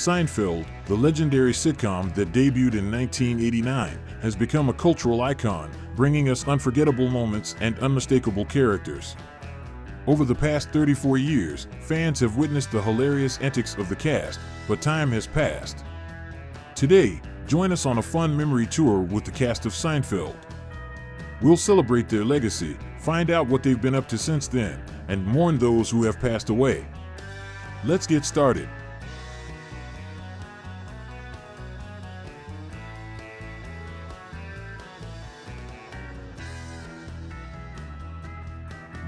Seinfeld, the legendary sitcom that debuted in 1989, has become a cultural icon, bringing us unforgettable moments and unmistakable characters. Over the past 34 years, fans have witnessed the hilarious antics of the cast, but time has passed. Today, join us on a fun memory tour with the cast of Seinfeld. We'll celebrate their legacy, find out what they've been up to since then, and mourn those who have passed away. Let's get started.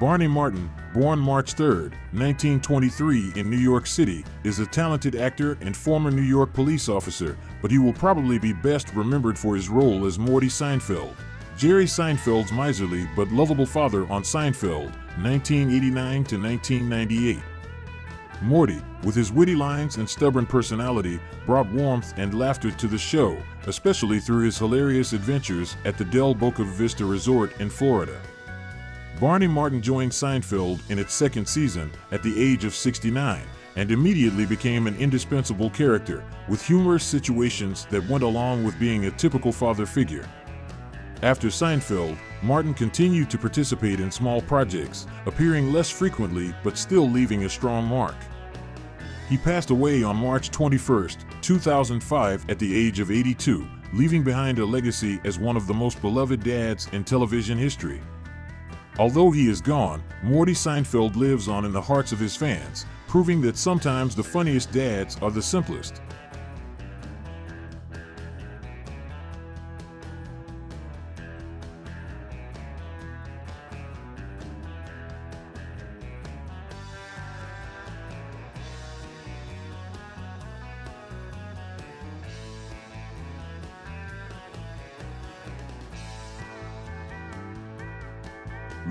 Barney Martin, born March 3, 1923 in New York City, is a talented actor and former New York police officer, but he will probably be best remembered for his role as Morty Seinfeld, Jerry Seinfeld's miserly but lovable father on Seinfeld, 1989 to 1998. Morty, with his witty lines and stubborn personality, brought warmth and laughter to the show, especially through his hilarious adventures at the Del Boca Vista Resort in Florida. Barney Martin joined Seinfeld in its second season at the age of 69 and immediately became an indispensable character, with humorous situations that went along with being a typical father figure. After Seinfeld, Martin continued to participate in small projects, appearing less frequently but still leaving a strong mark. He passed away on March 21, 2005 at the age of 82, leaving behind a legacy as one of the most beloved dads in television history. Although he is gone, Morty Seinfeld lives on in the hearts of his fans, proving that sometimes the funniest dads are the simplest.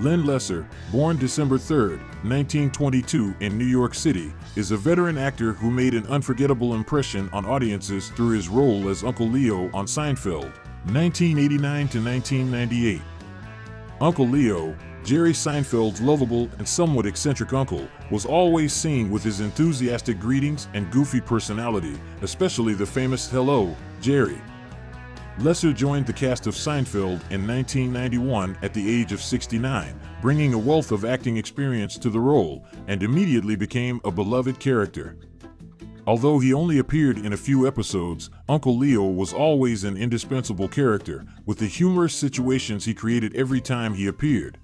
Len Lesser, born December 3, 1922 in New York City, is a veteran actor who made an unforgettable impression on audiences through his role as Uncle Leo on Seinfeld, 1989 to 1998. Uncle Leo, Jerry Seinfeld's lovable and somewhat eccentric uncle, was always seen with his enthusiastic greetings and goofy personality, especially the famous "Hello, Jerry." Lesser joined the cast of Seinfeld in 1991 at the age of 69, bringing a wealth of acting experience to the role, and immediately became a beloved character. Although he only appeared in a few episodes, Uncle Leo was always an indispensable character, with the humorous situations he created every time he appeared.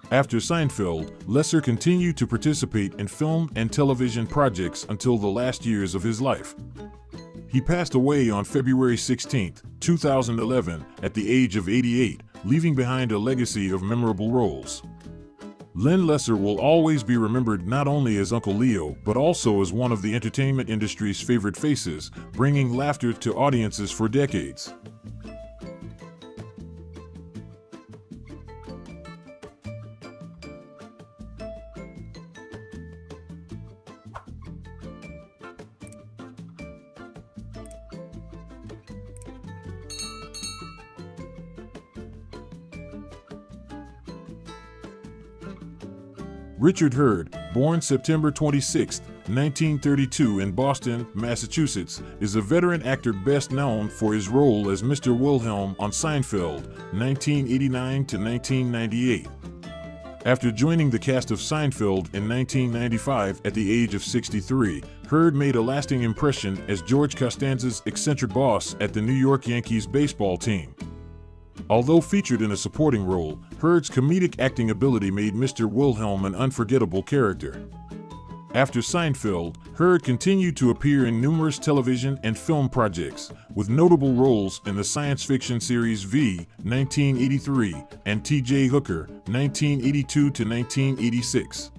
After Seinfeld, Lesser continued to participate in film and television projects until the last years of his life. He passed away on February 16, 2011, at the age of 88, leaving behind a legacy of memorable roles. Len Lesser will always be remembered not only as Uncle Leo, but also as one of the entertainment industry's favorite faces, bringing laughter to audiences for decades. Richard Hurd, born September 26, 1932 in Boston, Massachusetts, is a veteran actor best known for his role as Mr. Wilhelm on Seinfeld, 1989 to 1998. After joining the cast of Seinfeld in 1995 at the age of 63, Hurd made a lasting impression as George Costanza's eccentric boss at the New York Yankees baseball team. Although featured in a supporting role, Hurd's comedic acting ability made Mr. Wilhelm an unforgettable character. After Seinfeld, Hurd continued to appear in numerous television and film projects, with notable roles in the science fiction series V, 1983, and T.J. Hooker, 1982 to 1986.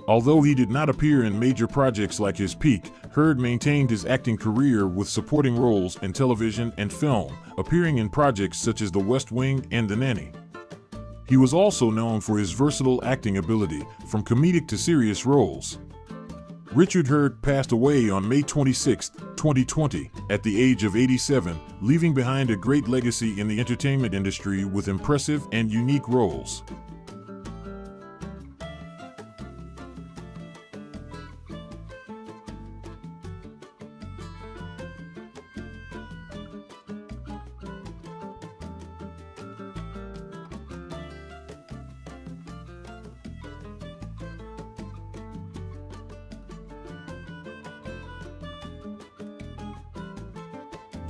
Although he did not appear in major projects like his peak, Hurd maintained his acting career with supporting roles in television and film, appearing in projects such as The West Wing and The Nanny. He was also known for his versatile acting ability, from comedic to serious roles. Richard Hurd passed away on May 26, 2020, at the age of 87, leaving behind a great legacy in the entertainment industry with impressive and unique roles.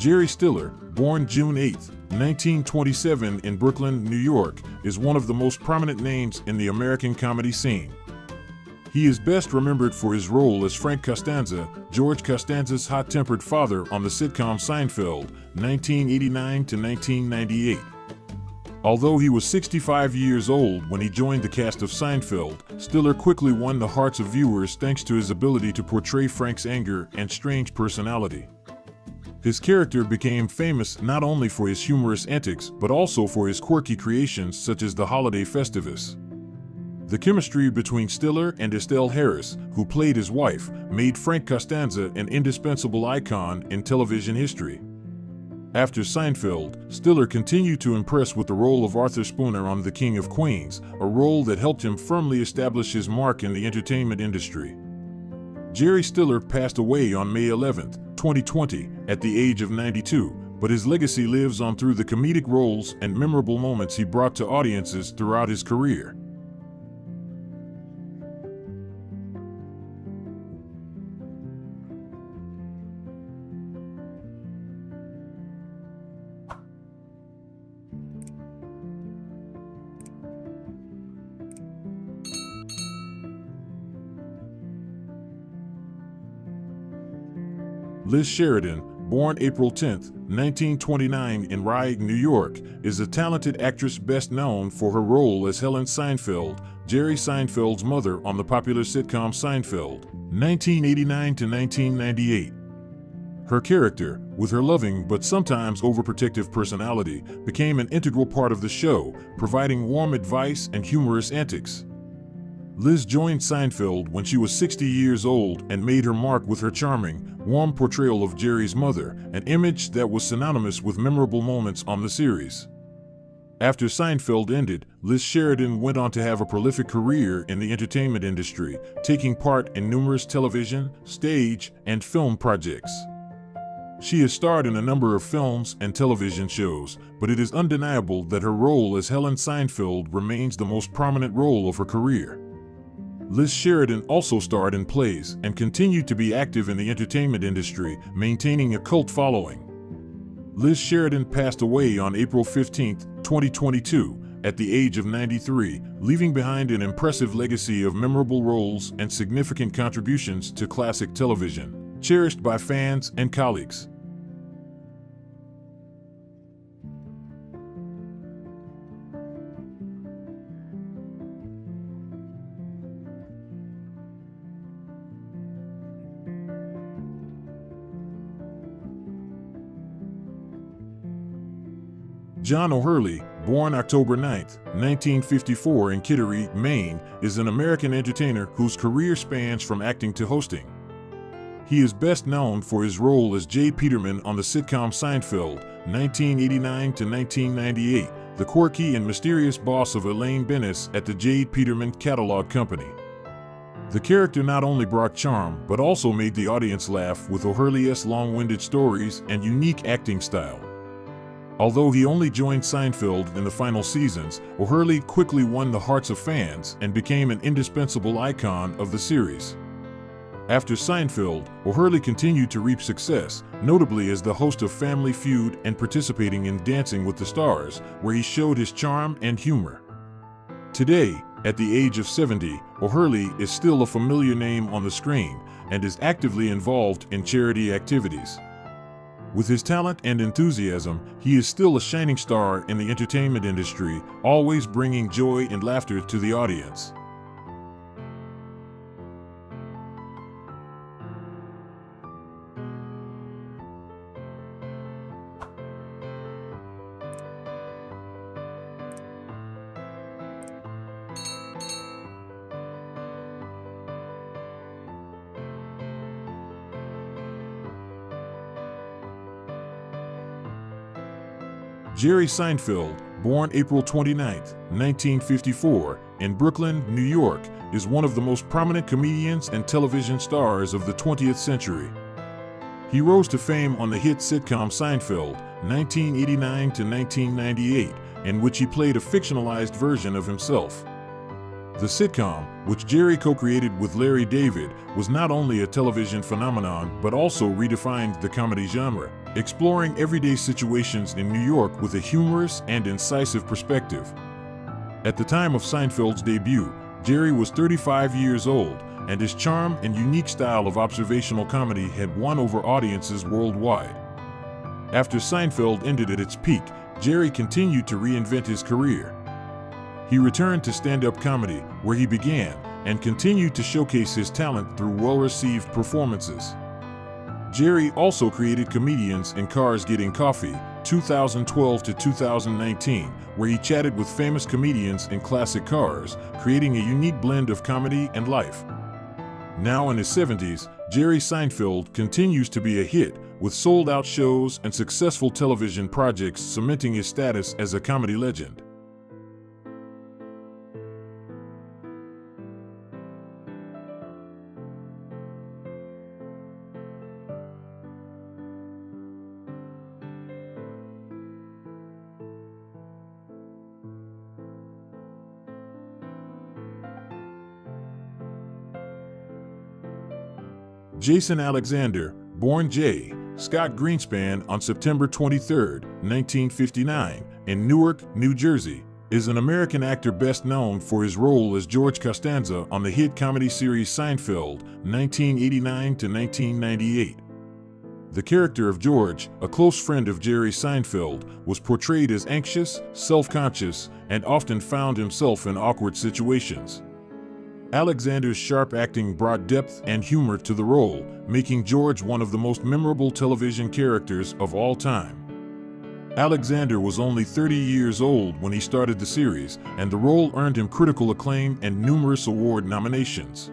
Jerry Stiller, born June 8, 1927 in Brooklyn, New York, is one of the most prominent names in the American comedy scene. He is best remembered for his role as Frank Costanza, George Costanza's hot-tempered father on the sitcom Seinfeld, 1989 to 1998. Although he was 65 years old when he joined the cast of Seinfeld, Stiller quickly won the hearts of viewers thanks to his ability to portray Frank's anger and strange personality. His character became famous not only for his humorous antics but also for his quirky creations such as the holiday Festivus. The chemistry between Stiller and Estelle Harris, who played his wife, made Frank Costanza an indispensable icon in television history. After Seinfeld, Stiller continued to impress with the role of Arthur Spooner on The King of Queens, a role that helped him firmly establish his mark in the entertainment industry. Jerry Stiller passed away on May 11, 2020, at the age of 92, but his legacy lives on through the comedic roles and memorable moments he brought to audiences throughout his career. Liz Sheridan, born April 10, 1929 in Rye, New York, is a talented actress best known for her role as Helen Seinfeld, Jerry Seinfeld's mother on the popular sitcom Seinfeld, 1989 to 1998. Her character, with her loving but sometimes overprotective personality, became an integral part of the show, providing warm advice and humorous antics. Liz joined Seinfeld when she was 60 years old and made her mark with her charming, warm portrayal of Jerry's mother, an image that was synonymous with memorable moments on the series. After Seinfeld ended, Liz Sheridan went on to have a prolific career in the entertainment industry, taking part in numerous television, stage, and film projects. She has starred in a number of films and television shows, but it is undeniable that her role as Helen Seinfeld remains the most prominent role of her career. Liz Sheridan also starred in plays and continued to be active in the entertainment industry, maintaining a cult following. Liz Sheridan passed away on April 15, 2022, at the age of 93, leaving behind an impressive legacy of memorable roles and significant contributions to classic television, cherished by fans and colleagues. John O'Hurley, born October 9, 1954 in Kittery, Maine, is an American entertainer whose career spans from acting to hosting. He is best known for his role as J. Peterman on the sitcom Seinfeld, 1989 to 1998, the quirky and mysterious boss of Elaine Bennis at the J. Peterman Catalog Company. The character not only brought charm but also made the audience laugh with O'Hurley's long-winded stories and unique acting style. Although he only joined Seinfeld in the final seasons, O'Hurley quickly won the hearts of fans and became an indispensable icon of the series. After Seinfeld, O'Hurley continued to reap success, notably as the host of Family Feud and participating in Dancing with the Stars, where he showed his charm and humor. Today, at the age of 70, O'Hurley is still a familiar name on the screen and is actively involved in charity activities. With his talent and enthusiasm, he is still a shining star in the entertainment industry, always bringing joy and laughter to the audience. Jerry Seinfeld, born April 29, 1954, in Brooklyn, New York, is one of the most prominent comedians and television stars of the 20th century. He rose to fame on the hit sitcom Seinfeld, 1989 to 1998, in which he played a fictionalized version of himself. The sitcom, which Jerry co-created with Larry David, was not only a television phenomenon but also redefined the comedy genre, exploring everyday situations in New York with a humorous and incisive perspective. At the time of Seinfeld's debut, Jerry was 35 years old, and his charm and unique style of observational comedy had won over audiences worldwide. After Seinfeld ended at its peak, Jerry continued to reinvent his career. He returned to stand-up comedy, where he began, and continued to showcase his talent through well-received performances. Jerry also created Comedians in Cars Getting Coffee, 2012 to 2019, where he chatted with famous comedians in classic cars, creating a unique blend of comedy and life. Now in his 70s, Jerry Seinfeld continues to be a hit, with sold-out shows and successful television projects cementing his status as a comedy legend. Jason Alexander, born J. Scott Greenspan on September 23, 1959, in Newark, New Jersey, is an American actor best known for his role as George Costanza on the hit comedy series Seinfeld, 1989 to 1998. The character of George, a close friend of Jerry Seinfeld, was portrayed as anxious, self-conscious, and often found himself in awkward situations. Alexander's sharp acting brought depth and humor to the role, making George one of the most memorable television characters of all time. Alexander was only 30 years old when he started the series, and the role earned him critical acclaim and numerous award nominations.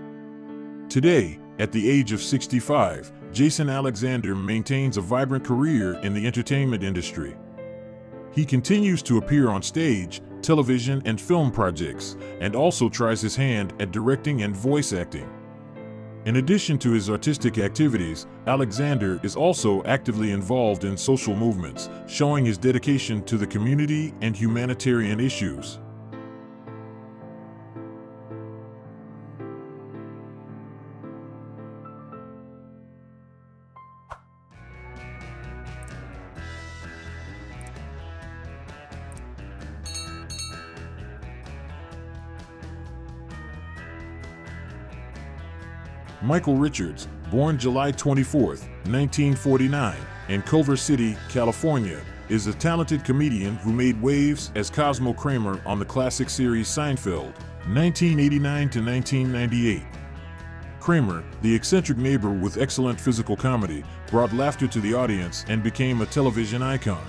Today, at the age of 65, Jason Alexander maintains a vibrant career in the entertainment industry. He continues to appear on stage, television, and film projects, and also tries his hand at directing and voice acting. In addition to his artistic activities, Alexander is also actively involved in social movements, showing his dedication to the community and humanitarian issues. Michael Richards, born July 24, 1949, in Culver City, California, is a talented comedian who made waves as Cosmo Kramer on the classic series Seinfeld, 1989 to 1998. Kramer, the eccentric neighbor with excellent physical comedy, brought laughter to the audience and became a television icon.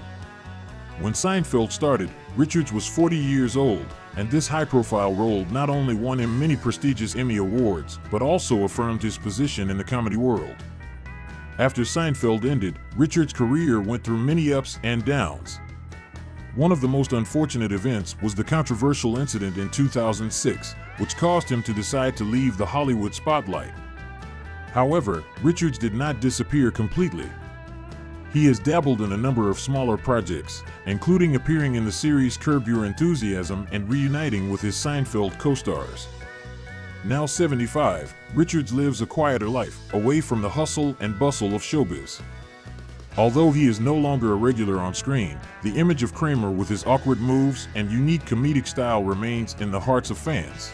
When Seinfeld started, Richards was 40 years old, and this high-profile role not only won him many prestigious Emmy Awards, but also affirmed his position in the comedy world. After Seinfeld ended, Richards' career went through many ups and downs. One of the most unfortunate events was the controversial incident in 2006, which caused him to decide to leave the Hollywood spotlight. However, Richards did not disappear completely. He has dabbled in a number of smaller projects, including appearing in the series Curb Your Enthusiasm and reuniting with his Seinfeld co-stars. Now 75, Richards lives a quieter life, away from the hustle and bustle of showbiz. Although he is no longer a regular on screen, the image of Kramer with his awkward moves and unique comedic style remains in the hearts of fans.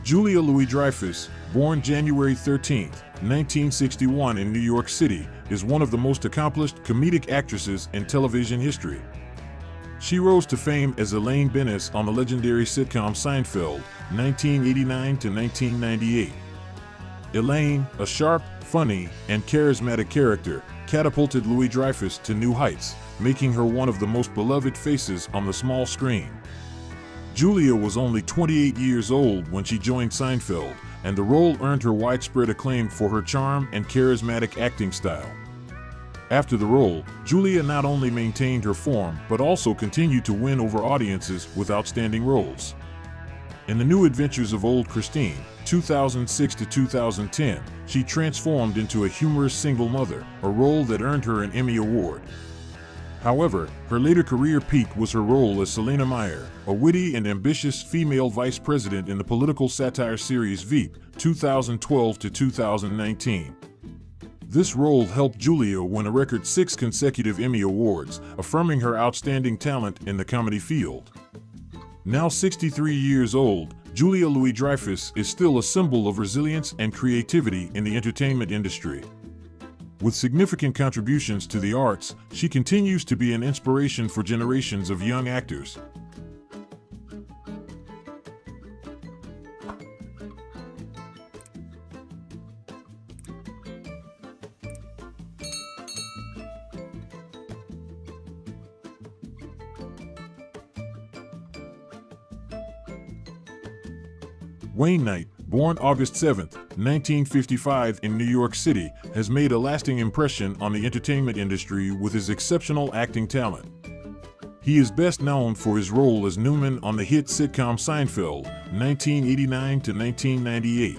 Julia Louis-Dreyfus, born January 13, 1961 in New York City, is one of the most accomplished comedic actresses in television history. She rose to fame as Elaine Bennis on the legendary sitcom Seinfeld, 1989 to 1998. Elaine, a sharp, funny, and charismatic character, catapulted Louis-Dreyfus to new heights, making her one of the most beloved faces on the small screen. Julia was only 28 years old when she joined Seinfeld, and the role earned her widespread acclaim for her charm and charismatic acting style. After the role, Julia not only maintained her form but also continued to win over audiences with outstanding roles. In The New Adventures of Old Christine, 2006 to 2010, she transformed into a humorous single mother, a role that earned her an Emmy Award. However, her later career peak was her role as Selena Meyer, a witty and ambitious female vice president in the political satire series Veep, 2012 to 2019. This role helped Julia win a record 6 consecutive Emmy Awards, affirming her outstanding talent in the comedy field. Now 63 years old, Julia Louis-Dreyfus is still a symbol of resilience and creativity in the entertainment industry. With significant contributions to the arts, she continues to be an inspiration for generations of young actors. Wayne Knight, born August 7, 1955 in New York City, has made a lasting impression on the entertainment industry with his exceptional acting talent. He is best known for his role as Newman on the hit sitcom Seinfeld, 1989 to 1998.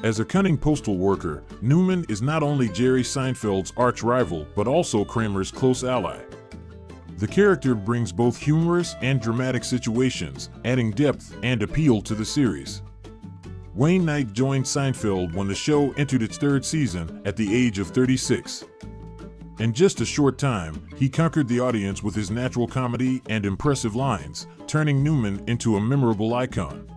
As a cunning postal worker, Newman is not only Jerry Seinfeld's arch-rival but also Kramer's close ally. The character brings both humorous and dramatic situations, adding depth and appeal to the series. Wayne Knight joined Seinfeld when the show entered its 3rd season at the age of 36. In just a short time, he conquered the audience with his natural comedy and impressive lines, turning Newman into a memorable icon.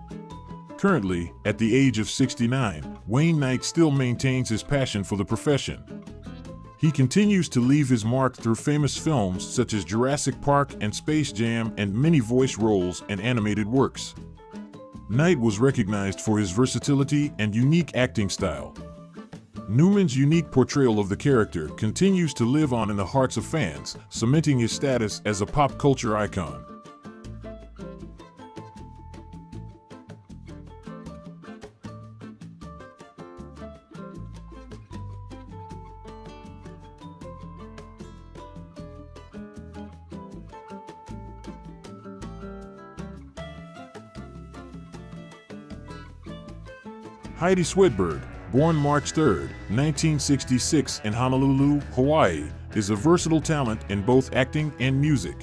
Currently, at the age of 69, Wayne Knight still maintains his passion for the profession. He continues to leave his mark through famous films such as Jurassic Park and Space Jam and many voice roles and animated works. Knight was recognized for his versatility and unique acting style. Newman's unique portrayal of the character continues to live on in the hearts of fans, cementing his status as a pop culture icon. Heidi Swedberg, born March 3, 1966 in Honolulu, Hawaii, is a versatile talent in both acting and music.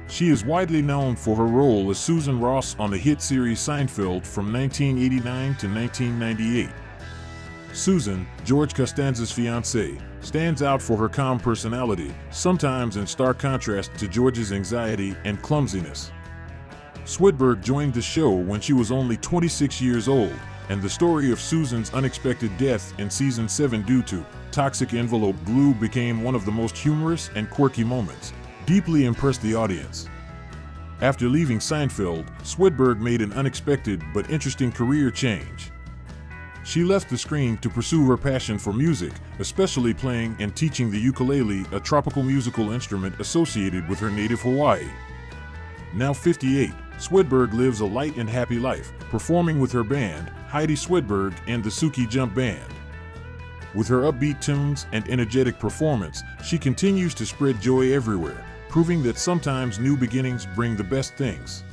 She is widely known for her role as Susan Ross on the hit series Seinfeld from 1989 to 1998. Susan, George Costanza's fiancée, stands out for her calm personality, sometimes in stark contrast to George's anxiety and clumsiness. Swedberg joined the show when she was only 26 years old, and the story of Susan's unexpected death in season 7 due to toxic envelope glue became one of the most humorous and quirky moments, deeply impressed the audience. After leaving Seinfeld, Swedberg made an unexpected but interesting career change. She left the screen to pursue her passion for music, especially playing and teaching the ukulele, a tropical musical instrument associated with her native Hawaii. Now 58, Swedberg lives a light and happy life, performing with her band, Heidi Swedberg and the Suki Jump Band. With her upbeat tunes and energetic performance, she continues to spread joy everywhere, proving that sometimes new beginnings bring the best things.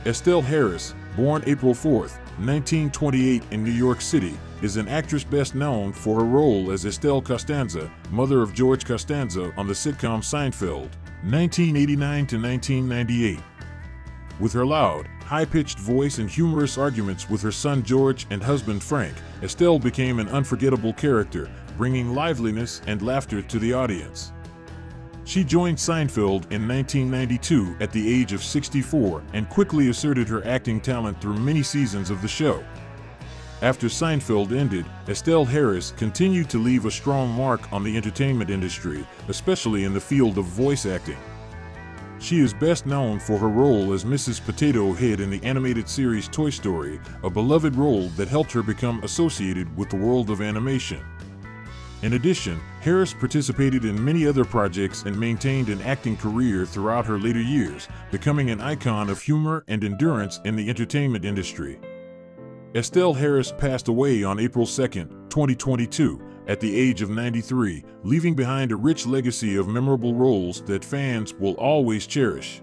Estelle Harris, born April 4, 1928 in New York City, is an actress best known for her role as Estelle Costanza, mother of George Costanza on the sitcom Seinfeld, 1989 to 1998. With her loud, high-pitched voice and humorous arguments with her son George and husband Frank, Estelle became an unforgettable character, bringing liveliness and laughter to the audience. She joined Seinfeld in 1992 at the age of 64 and quickly asserted her acting talent through many seasons of the show. After Seinfeld ended, Estelle Harris continued to leave a strong mark on the entertainment industry, especially in the field of voice acting. She is best known for her role as Mrs. Potato Head in the animated series Toy Story, a beloved role that helped her become associated with the world of animation. In addition, Harris participated in many other projects and maintained an acting career throughout her later years, becoming an icon of humor and endurance in the entertainment industry. Estelle Harris passed away on April 2, 2022, at the age of 93, leaving behind a rich legacy of memorable roles that fans will always cherish.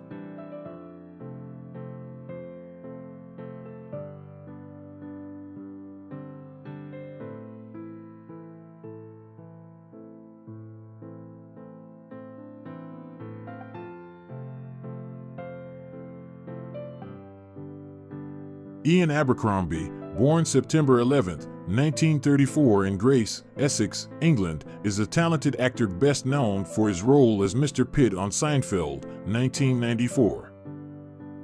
Ian Abercrombie, born September 11, 1934 in Grace, Essex, England, is a talented actor best known for his role as Mr. Pitt on Seinfeld, 1994.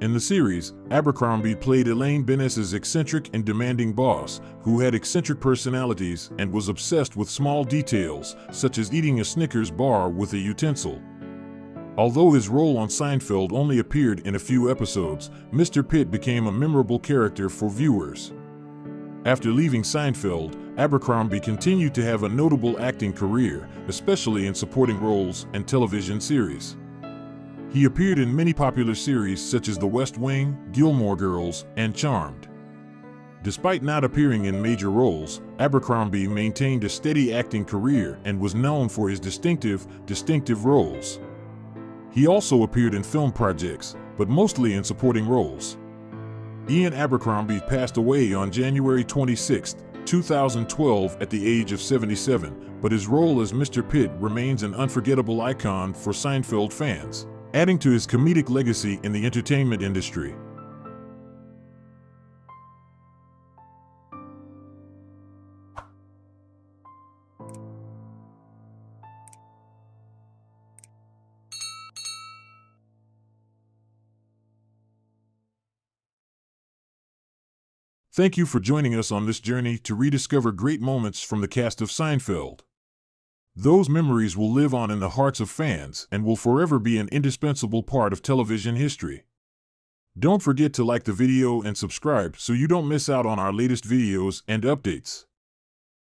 In the series, Abercrombie played Elaine Bennes's eccentric and demanding boss, who had eccentric personalities and was obsessed with small details, such as eating a Snickers bar with a utensil. Although his role on Seinfeld only appeared in a few episodes, Mr. Pitt became a memorable character for viewers. After leaving Seinfeld, Abercrombie continued to have a notable acting career, especially in supporting roles and television series. He appeared in many popular series such as The West Wing, Gilmore Girls, and Charmed. Despite not appearing in major roles, Abercrombie maintained a steady acting career and was known for his distinctive roles. He also appeared in film projects, but mostly in supporting roles. Ian Abercrombie passed away on January 26, 2012 at the age of 77, but his role as Mr. Pitt remains an unforgettable icon for Seinfeld fans, adding to his comedic legacy in the entertainment industry. Thank you for joining us on this journey to rediscover great moments from the cast of Seinfeld. Those memories will live on in the hearts of fans and will forever be an indispensable part of television history. Don't forget to like the video and subscribe so you don't miss out on our latest videos and updates.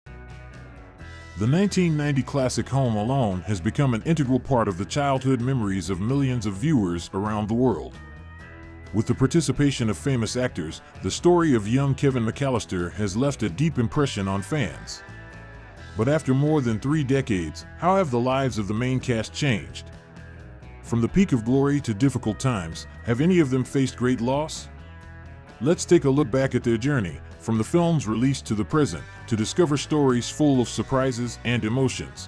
The 1990 classic Home Alone has become an integral part of the childhood memories of millions of viewers around the world. With the participation of famous actors, the story of young Kevin McAllister has left a deep impression on fans. But after more than 3 decades, how have the lives of the main cast changed? From the peak of glory to difficult times, have any of them faced great loss? Let's take a look back at their journey, from the films released to the present, to discover stories full of surprises and emotions.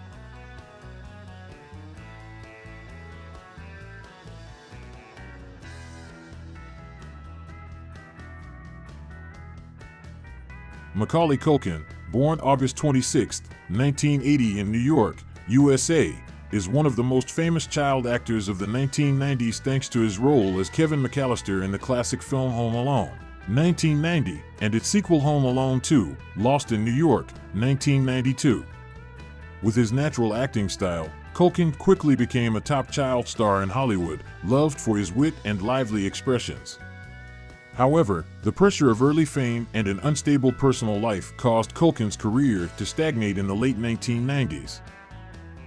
Macaulay Culkin, born August 26, 1980 in New York, USA, is one of the most famous child actors of the 1990s thanks to his role as Kevin McAllister in the classic film Home Alone, 1990, and its sequel Home Alone 2, Lost in New York, 1992. With his natural acting style, Culkin quickly became a top child star in Hollywood, loved for his wit and lively expressions. However, the pressure of early fame and an unstable personal life caused Culkin's career to stagnate in the late 1990s.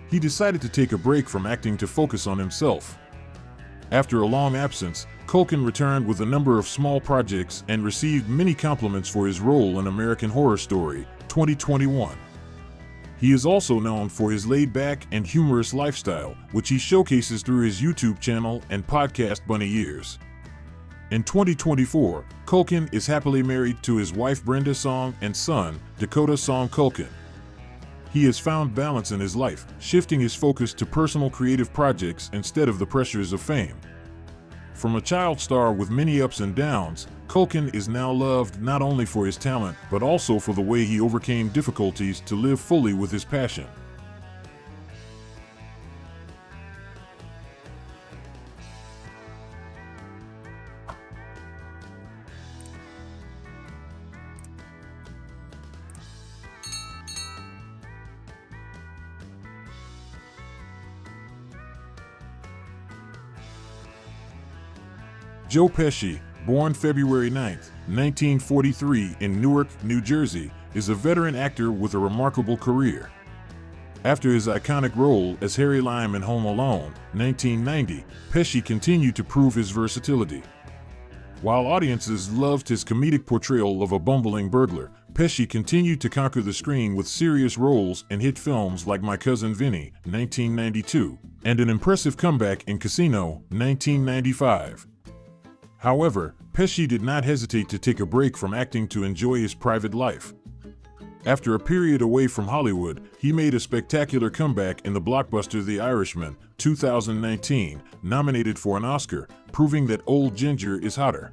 He decided to take a break from acting to focus on himself. After a long absence, Culkin returned with a number of small projects and received many compliments for his role in American Horror Story, 2021. He is also known for his laid-back and humorous lifestyle, which he showcases through his YouTube channel and podcast Bunny Years. In 2024, Culkin is happily married to his wife Brenda Song and son, Dakota Song Culkin. He has found balance in his life, shifting his focus to personal creative projects instead of the pressures of fame. From a child star with many ups and downs, Culkin is now loved not only for his talent but also for the way he overcame difficulties to live fully with his passion. Joe Pesci, born February 9, 1943 in Newark, New Jersey, is a veteran actor with a remarkable career. After his iconic role as Harry Lime in Home Alone, 1990, Pesci continued to prove his versatility. While audiences loved his comedic portrayal of a bumbling burglar, Pesci continued to conquer the screen with serious roles in hit films like My Cousin Vinny, 1992, and an impressive comeback in Casino, 1995. However, Pesci did not hesitate to take a break from acting to enjoy his private life. After a period away from Hollywood, he made a spectacular comeback in the blockbuster The Irishman, 2019, nominated for an Oscar, proving that old ginger is hotter.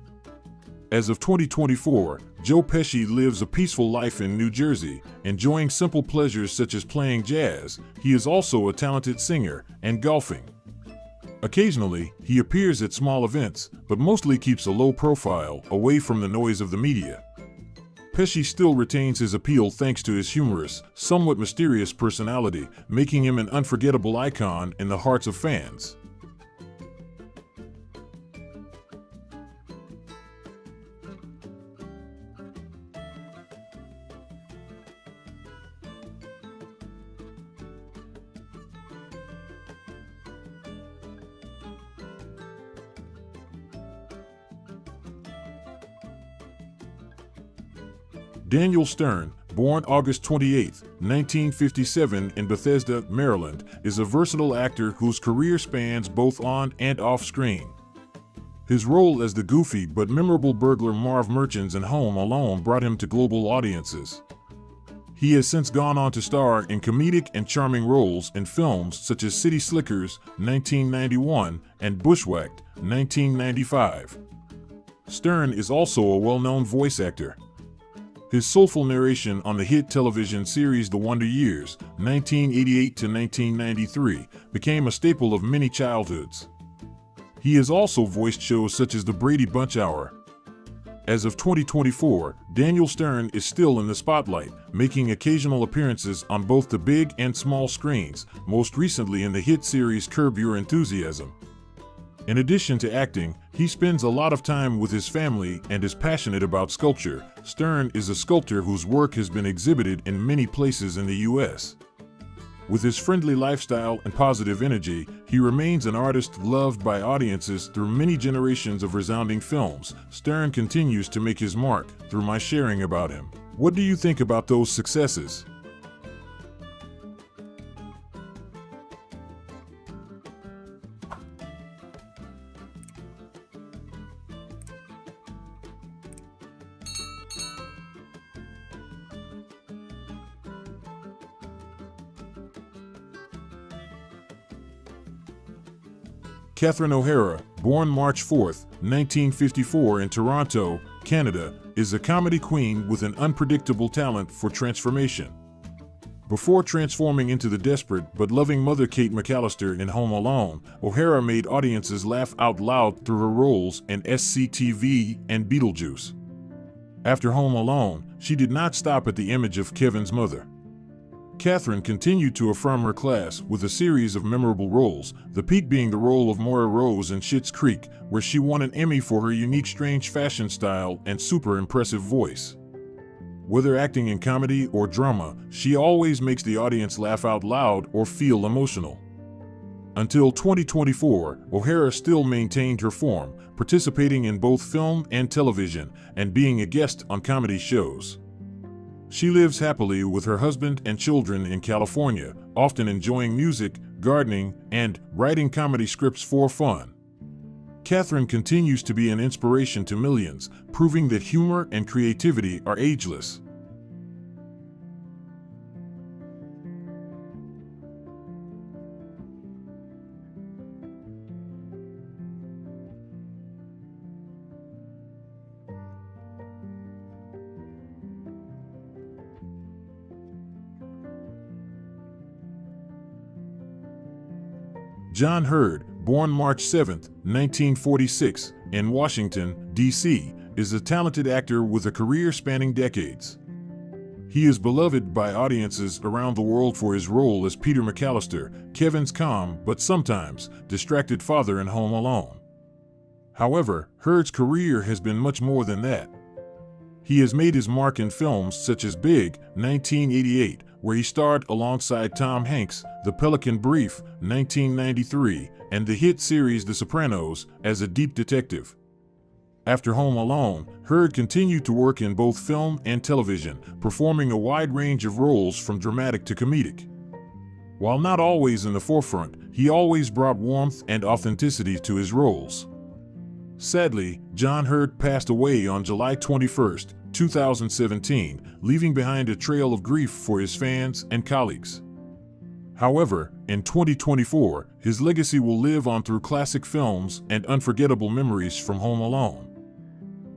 As of 2024, Joe Pesci lives a peaceful life in New Jersey, enjoying simple pleasures such as playing jazz. He is also a talented singer and golfing. Occasionally, he appears at small events, but mostly keeps a low profile, away from the noise of the media. Pesci still retains his appeal thanks to his humorous, somewhat mysterious personality, making him an unforgettable icon in the hearts of fans. Daniel Stern, born August 28, 1957 in Bethesda, Maryland, is a versatile actor whose career spans both on and off screen. His role as the goofy but memorable burglar Marv Merchants in Home Alone brought him to global audiences. He has since gone on to star in comedic and charming roles in films such as City Slickers, 1991, and Bushwhacked, 1995. Stern is also a well-known voice actor. His soulful narration on the hit television series The Wonder Years, 1988 to 1993, became a staple of many childhoods. He has also voiced shows such as The Brady Bunch Hour. As of 2024, Daniel Stern is still in the spotlight, making occasional appearances on both the big and small screens, most recently in the hit series Curb Your Enthusiasm. In addition to acting, he spends a lot of time with his family and is passionate about sculpture. Stern is a sculptor whose work has been exhibited in many places in the U.S. With his friendly lifestyle and positive energy, he remains an artist loved by audiences through many generations of resounding films. Stern continues to make his mark through my sharing about him. What do you think about those successes? Catherine O'Hara, born March 4, 1954 in Toronto, Canada, is a comedy queen with an unpredictable talent for transformation. Before transforming into the desperate but loving mother Kate McAllister in Home Alone, O'Hara made audiences laugh out loud through her roles in SCTV and Beetlejuice. After Home Alone, she did not stop at the image of Kevin's mother. Catherine continued to affirm her class with a series of memorable roles, the peak being the role of Moira Rose in Schitt's Creek, where she won an Emmy for her unique strange fashion style and super impressive voice. Whether acting in comedy or drama, she always makes the audience laugh out loud or feel emotional. Until 2024, O'Hara still maintained her form, participating in both film and television, and being a guest on comedy shows. She lives happily with her husband and children in California, often enjoying music, gardening, and writing comedy scripts for fun. Catherine continues to be an inspiration to millions, proving that humor and creativity are ageless. John Hurd, born March 7, 1946, in Washington, D.C., is a talented actor with a career spanning decades. He is beloved by audiences around the world for his role as Peter McAllister, Kevin's calm but sometimes distracted father in Home Alone. However, Hurd's career has been much more than that. He has made his mark in films such as Big, 1988, where he starred alongside Tom Hanks, The Pelican Brief, 1993, and the hit series The Sopranos, as a deep detective. After Home Alone, Hurd continued to work in both film and television, performing a wide range of roles from dramatic to comedic. While not always in the forefront, he always brought warmth and authenticity to his roles. Sadly, John Hurt passed away on July 21, 2017, leaving behind a trail of grief for his fans and colleagues. However, in 2024, his legacy will live on through classic films and unforgettable memories from Home Alone.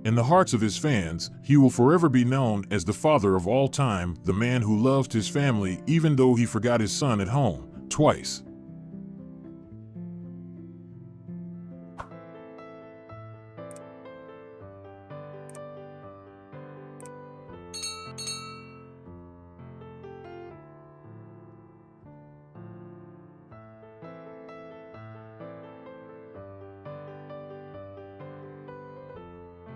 In the hearts of his fans, he will forever be known as the father of all time, the man who loved his family even though he forgot his son at home, twice.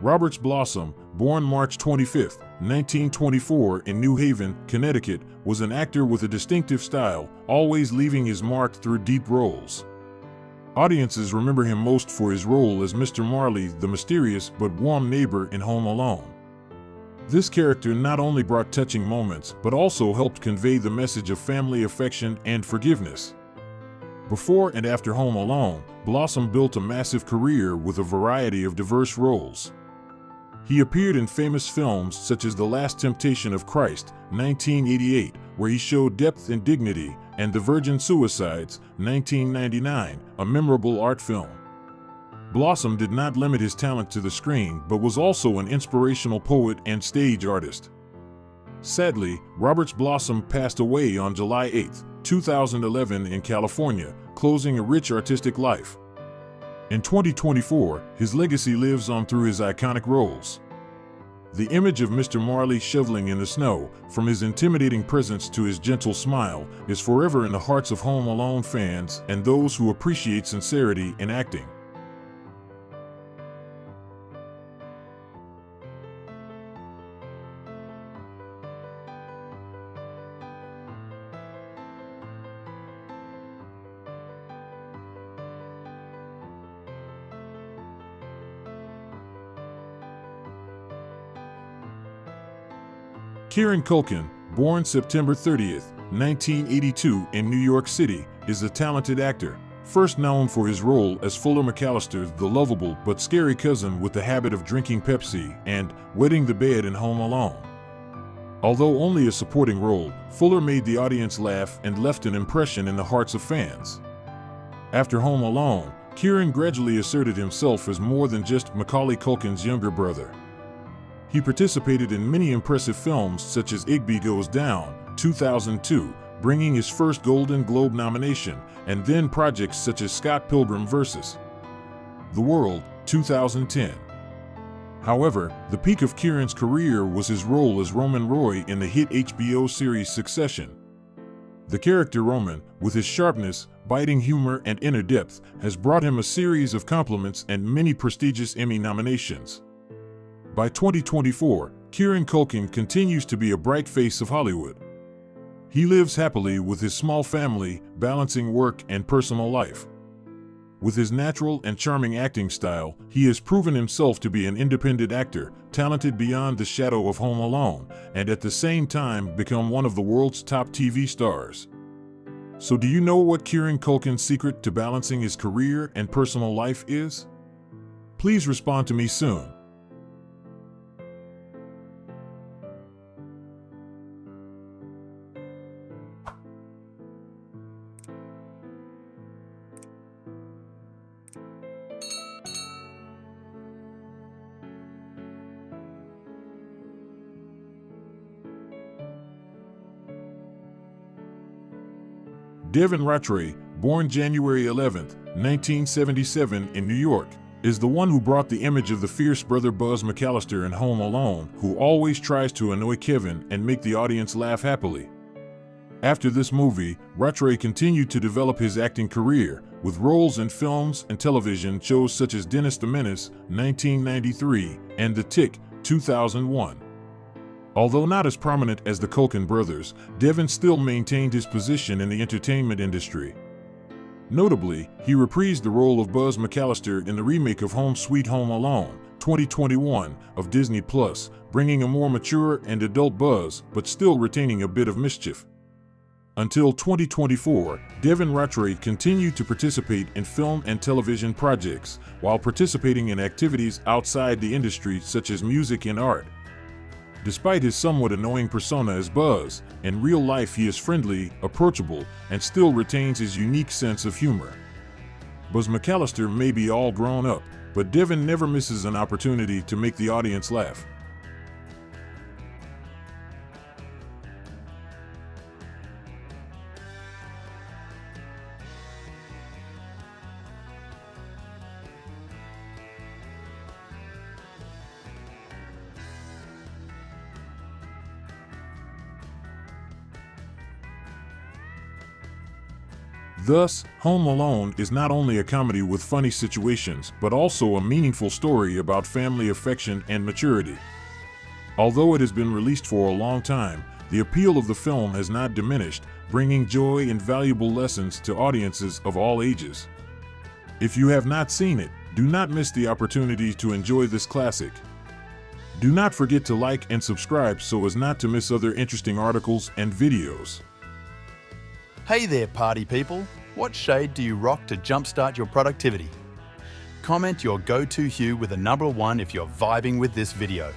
Roberts Blossom, born March 25, 1924 in New Haven, Connecticut, was an actor with a distinctive style, always leaving his mark through deep roles. Audiences remember him most for his role as Mr. Marley, the mysterious but warm neighbor in Home Alone. This character not only brought touching moments, but also helped convey the message of family affection and forgiveness. Before and after Home Alone, Blossom built a massive career with a variety of diverse roles. He appeared in famous films such as The Last Temptation of Christ, 1988, where he showed depth and dignity, and The Virgin Suicides, 1999, a memorable art film. Blossom did not limit his talent to the screen but was also an inspirational poet and stage artist. Sadly, Roberts Blossom passed away on July 8, 2011 in California, closing a rich artistic life. In 2024, his legacy lives on through his iconic roles. The image of Mr. Marley shoveling in the snow, from his intimidating presence to his gentle smile, is forever in the hearts of Home Alone fans and those who appreciate sincerity in acting. Kieran Culkin, born September 30, 1982 in New York City, is a talented actor, first known for his role as Fuller McAllister, the lovable but scary cousin with the habit of drinking Pepsi, and wetting the bed in Home Alone. Although only a supporting role, Fuller made the audience laugh and left an impression in the hearts of fans. After Home Alone, Kieran gradually asserted himself as more than just Macaulay Culkin's younger brother. He participated in many impressive films such as Igby Goes Down, 2002, bringing his first Golden Globe nomination, and then projects such as Scott Pilgrim vs. The World, 2010. However, the peak of Kieran's career was his role as Roman Roy in the hit HBO series Succession. The character Roman, with his sharpness, biting humor, and inner depth, has brought him a series of compliments and many prestigious Emmy nominations. By 2024, Kieran Culkin continues to be a bright face of Hollywood. He lives happily with his small family, balancing work and personal life. With his natural and charming acting style, he has proven himself to be an independent actor, talented beyond the shadow of Home Alone, and at the same time become one of the world's top TV stars. So do you know what Kieran Culkin's secret to balancing his career and personal life is? Please respond to me soon. Devin Rattray, born January 11, 1977 in New York, is the one who brought the image of the fierce brother Buzz McAllister in Home Alone, who always tries to annoy Kevin and make the audience laugh happily. After this movie, Rattray continued to develop his acting career, with roles in films and television shows such as Dennis the Menace, 1993, and The Tick, 2001. Although not as prominent as the Culkin brothers, Devin still maintained his position in the entertainment industry. Notably, he reprised the role of Buzz McAllister in the remake of Home Sweet Home Alone, 2021, of Disney+, bringing a more mature and adult Buzz, but still retaining a bit of mischief. Until 2024, Devin Ratray continued to participate in film and television projects, while participating in activities outside the industry such as music and art. Despite his somewhat annoying persona as Buzz, in real life he is friendly, approachable, and still retains his unique sense of humor. Buzz McAllister may be all grown up, but Devin never misses an opportunity to make the audience laugh. Thus, Home Alone is not only a comedy with funny situations, but also a meaningful story about family affection and maturity. Although it has been released for a long time, the appeal of the film has not diminished, bringing joy and valuable lessons to audiences of all ages. If you have not seen it, do not miss the opportunity to enjoy this classic. Do not forget to like and subscribe so as not to miss other interesting articles and videos. Hey there, party people! What shade do you rock to jumpstart your productivity? Comment your go-to hue with a number 1 if you're vibing with this video.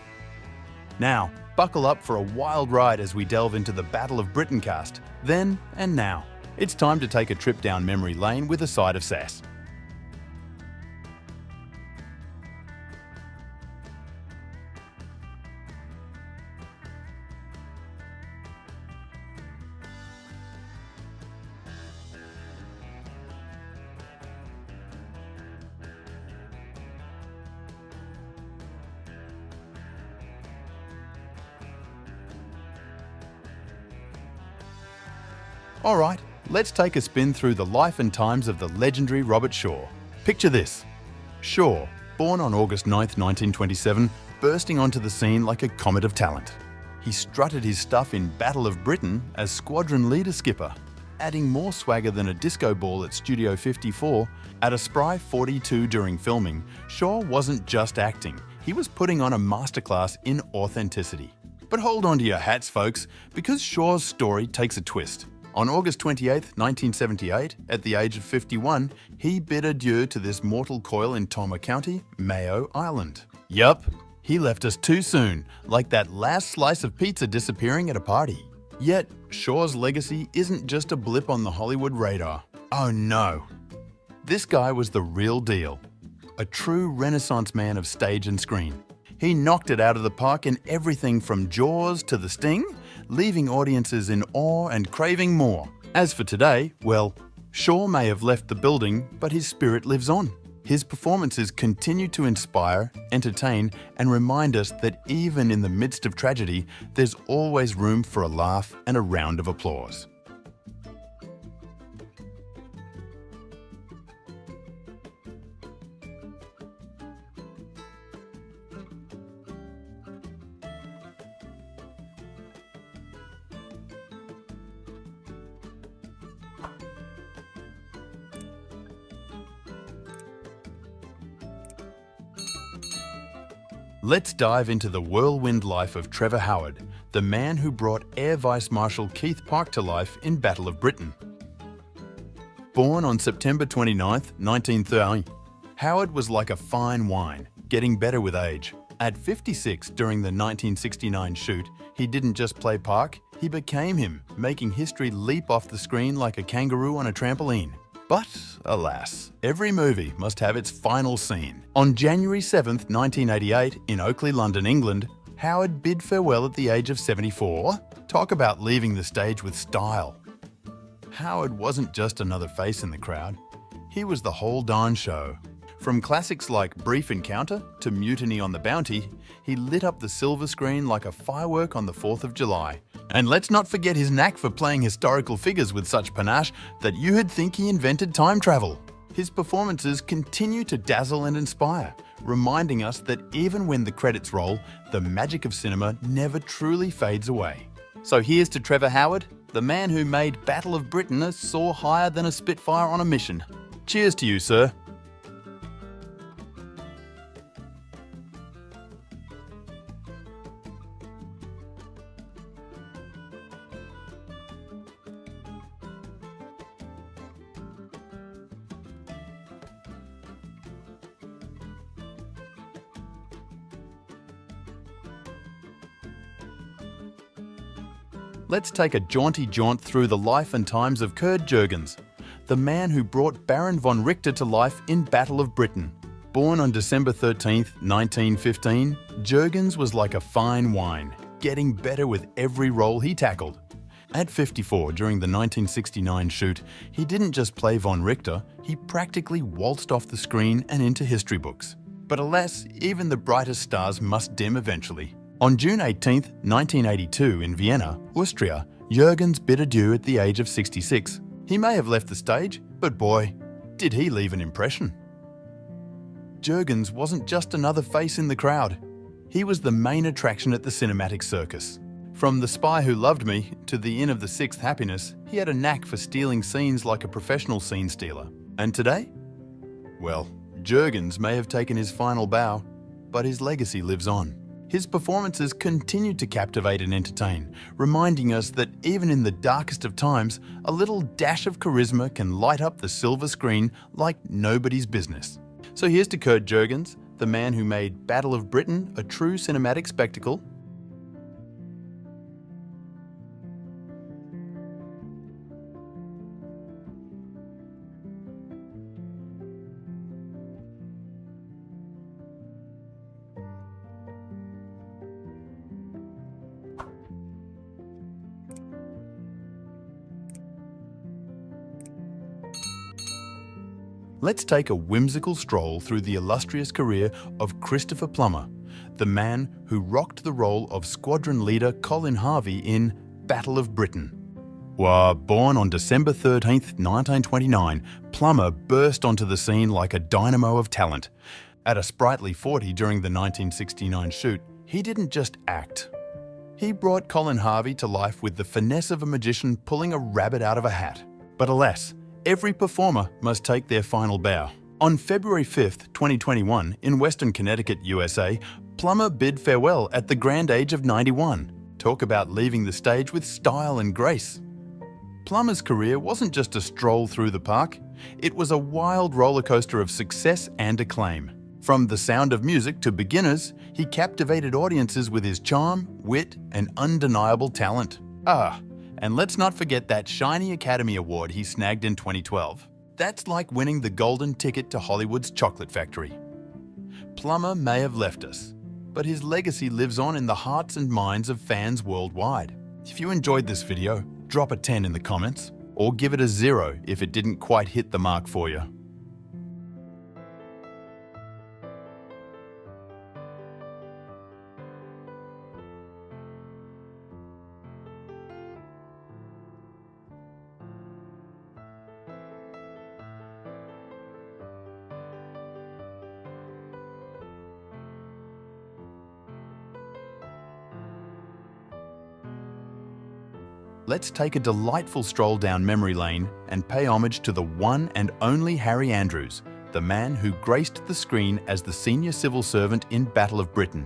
Now, buckle up for a wild ride as we delve into the Battle of Britain cast, then and now. It's time to take a trip down memory lane with a side of sass. Alright, let's take a spin through the life and times of the legendary Robert Shaw. Picture this. Shaw, born on August 9, 1927, bursting onto the scene like a comet of talent. He strutted his stuff in Battle of Britain as squadron leader skipper, adding more swagger than a disco ball at Studio 54. At a spry 42 during filming, Shaw wasn't just acting, he was putting on a masterclass in authenticity. But hold on to your hats, folks, because Shaw's story takes a twist. On August 28, 1978, at the age of 51, he bid adieu to this mortal coil in Tomah County, Mayo Island. Yup, he left us too soon, like that last slice of pizza disappearing at a party. Yet, Shaw's legacy isn't just a blip on the Hollywood radar. Oh no. This guy was the real deal. A true Renaissance man of stage and screen. He knocked it out of the park in everything from Jaws to The Sting, leaving audiences in awe and craving more. As for today, well, Shaw may have left the building, but his spirit lives on. His performances continue to inspire, entertain, and remind us that even in the midst of tragedy, there's always room for a laugh and a round of applause. Let's dive into the whirlwind life of Trevor Howard, the man who brought Air Vice Marshal Keith Park to life in Battle of Britain. Born on September 29, 1930, Howard was like a fine wine, getting better with age. At 56 during the 1969 shoot, he didn't just play Park, he became him, making history leap off the screen like a kangaroo on a trampoline. But, alas, every movie must have its final scene. On January 7, 1988, in Oakley, London, England, Howard bid farewell at the age of 74. Talk about leaving the stage with style. Howard wasn't just another face in the crowd. He was the whole darn show. From classics like Brief Encounter to Mutiny on the Bounty, he lit up the silver screen like a firework on the 4th of July. And let's not forget his knack for playing historical figures with such panache that you'd think he invented time travel. His performances continue to dazzle and inspire, reminding us that even when the credits roll, the magic of cinema never truly fades away. So here's to Trevor Howard, the man who made Battle of Britain a soar higher than a Spitfire on a mission. Cheers to you, sir. Let's take a jaunty jaunt through the life and times of Kurt Jürgens, the man who brought Baron von Richter to life in Battle of Britain. Born on December 13, 1915, Jürgens was like a fine wine, getting better with every role he tackled. At 54, during the 1969 shoot, he didn't just play von Richter, he practically waltzed off the screen and into history books. But alas, even the brightest stars must dim eventually. On June 18, 1982 in Vienna, Austria, Jürgens bid adieu at the age of 66. He may have left the stage, but boy, did he leave an impression. Jürgens wasn't just another face in the crowd. He was the main attraction at the cinematic circus. From The Spy Who Loved Me to The Inn of the Sixth Happiness, he had a knack for stealing scenes like a professional scene stealer. And today? Well, Jürgens may have taken his final bow, but his legacy lives on. His performances continue to captivate and entertain, reminding us that even in the darkest of times, a little dash of charisma can light up the silver screen like nobody's business. So here's to Kurt Jürgens, the man who made Battle of Britain a true cinematic spectacle. Let's take a whimsical stroll through the illustrious career of Christopher Plummer, the man who rocked the role of squadron leader Colin Harvey in Battle of Britain. Born on December 13, 1929, Plummer burst onto the scene like a dynamo of talent. At a sprightly 40 during the 1969 shoot, he didn't just act. He brought Colin Harvey to life with the finesse of a magician pulling a rabbit out of a hat. But alas, every performer must take their final bow. On February 5, 2021, in Western Connecticut, USA, Plummer bid farewell at the grand age of 91. Talk about leaving the stage with style and grace. Plummer's career wasn't just a stroll through the park, it was a wild rollercoaster of success and acclaim. From The Sound of Music to Beginners, he captivated audiences with his charm, wit, and undeniable talent. And let's not forget that shiny Academy Award he snagged in 2012. That's like winning the golden ticket to Hollywood's chocolate factory. Plummer may have left us, but his legacy lives on in the hearts and minds of fans worldwide. If you enjoyed this video, drop a 10 in the comments, or give it a 0 if it didn't quite hit the mark for you. Let's take a delightful stroll down memory lane and pay homage to the one and only Harry Andrews, the man who graced the screen as the senior civil servant in Battle of Britain.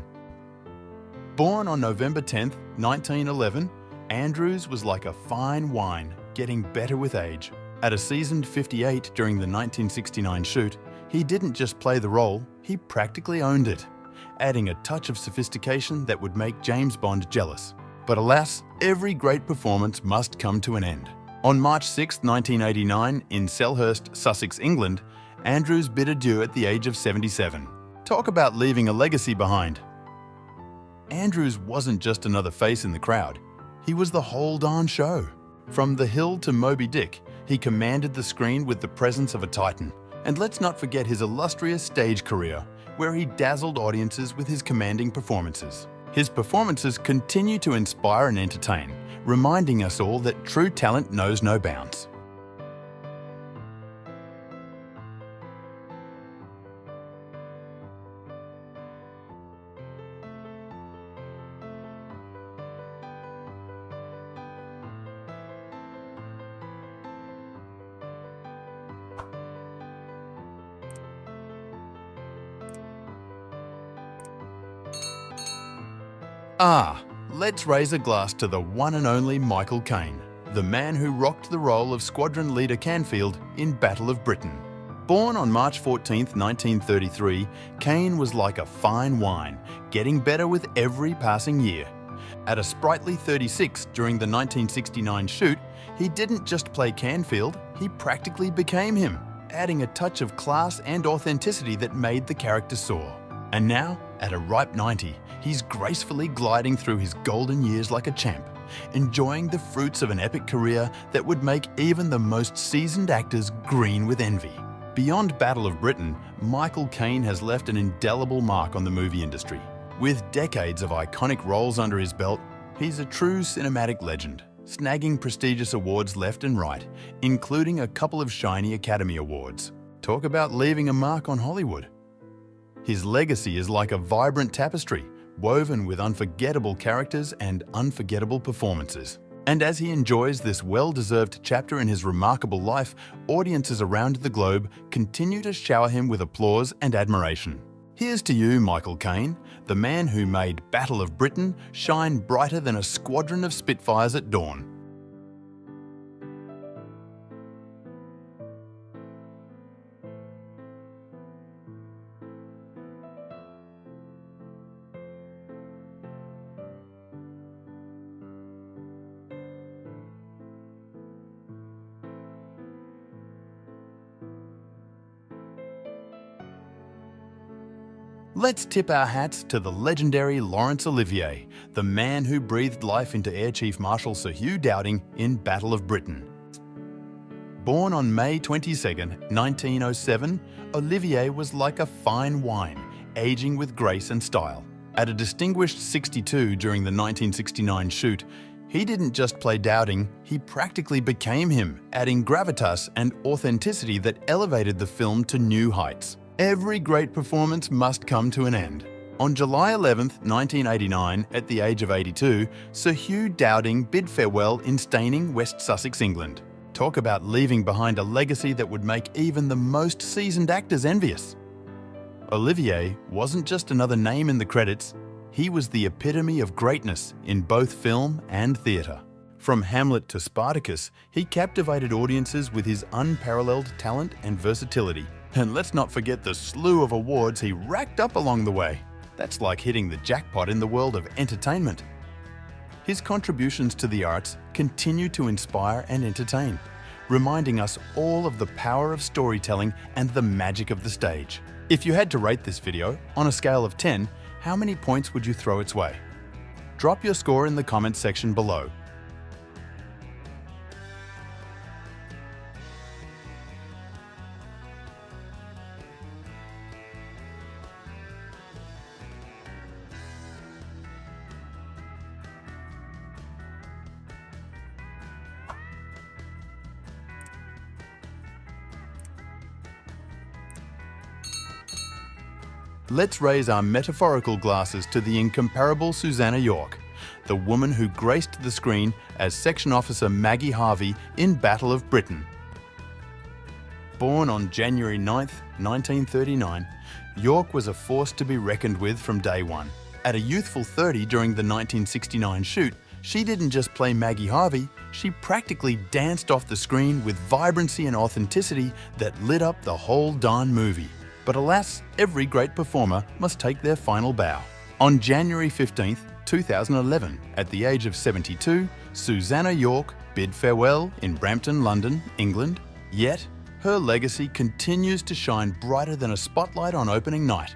Born on November 10, 1911, Andrews was like a fine wine, getting better with age. At a seasoned 58 during the 1969 shoot, he didn't just play the role, he practically owned it, adding a touch of sophistication that would make James Bond jealous. But alas, every great performance must come to an end. On March 6, 1989, in Selhurst, Sussex, England, Andrews bid adieu at the age of 77. Talk about leaving a legacy behind. Andrews wasn't just another face in the crowd, he was the whole darn show. From The Hill to Moby Dick, he commanded the screen with the presence of a titan. And let's not forget his illustrious stage career, where he dazzled audiences with his commanding performances. His performances continue to inspire and entertain, reminding us all that true talent knows no bounds. Let's raise a glass to the one and only Michael Caine, the man who rocked the role of Squadron Leader Canfield in Battle of Britain. Born on March 14, 1933, Caine was like a fine wine, getting better with every passing year. At a sprightly 36 during the 1969 shoot, he didn't just play Canfield, he practically became him, adding a touch of class and authenticity that made the character soar. And now, at a ripe 90, he's gracefully gliding through his golden years like a champ, enjoying the fruits of an epic career that would make even the most seasoned actors green with envy. Beyond Battle of Britain, Michael Caine has left an indelible mark on the movie industry. With decades of iconic roles under his belt, he's a true cinematic legend, snagging prestigious awards left and right, including a couple of shiny Academy Awards. Talk about leaving a mark on Hollywood. His legacy is like a vibrant tapestry, woven with unforgettable characters and unforgettable performances. And as he enjoys this well-deserved chapter in his remarkable life, audiences around the globe continue to shower him with applause and admiration. Here's to you, Michael Caine, the man who made Battle of Britain shine brighter than a squadron of Spitfires at dawn. Let's tip our hats to the legendary Laurence Olivier, the man who breathed life into Air Chief Marshal Sir Hugh Dowding in Battle of Britain. Born on May 22, 1907, Olivier was like a fine wine, aging with grace and style. At a distinguished 62 during the 1969 shoot, he didn't just play Dowding, he practically became him, adding gravitas and authenticity that elevated the film to new heights. Every great performance must come to an end. On July 11, 1989, at the age of 82, Sir Hugh Dowding bid farewell in Steyning, West Sussex, England. Talk about leaving behind a legacy that would make even the most seasoned actors envious. Olivier wasn't just another name in the credits, he was the epitome of greatness in both film and theatre. From Hamlet to Spartacus, he captivated audiences with his unparalleled talent and versatility. And let's not forget the slew of awards he racked up along the way. That's like hitting the jackpot in the world of entertainment. His contributions to the arts continue to inspire and entertain, reminding us all of the power of storytelling and the magic of the stage. If you had to rate this video on a scale of 10, how many points would you throw its way? Drop your score in the comments section below. Let's raise our metaphorical glasses to the incomparable Susanna York, the woman who graced the screen as Section Officer Maggie Harvey in Battle of Britain. Born on January 9, 1939, York was a force to be reckoned with from day one. At a youthful 30 during the 1969 shoot, she didn't just play Maggie Harvey, she practically danced off the screen with vibrancy and authenticity that lit up the whole darn movie. But alas, every great performer must take their final bow. On January 15, 2011, at the age of 72, Susanna York bid farewell in Brampton, London, England. Yet, her legacy continues to shine brighter than a spotlight on opening night.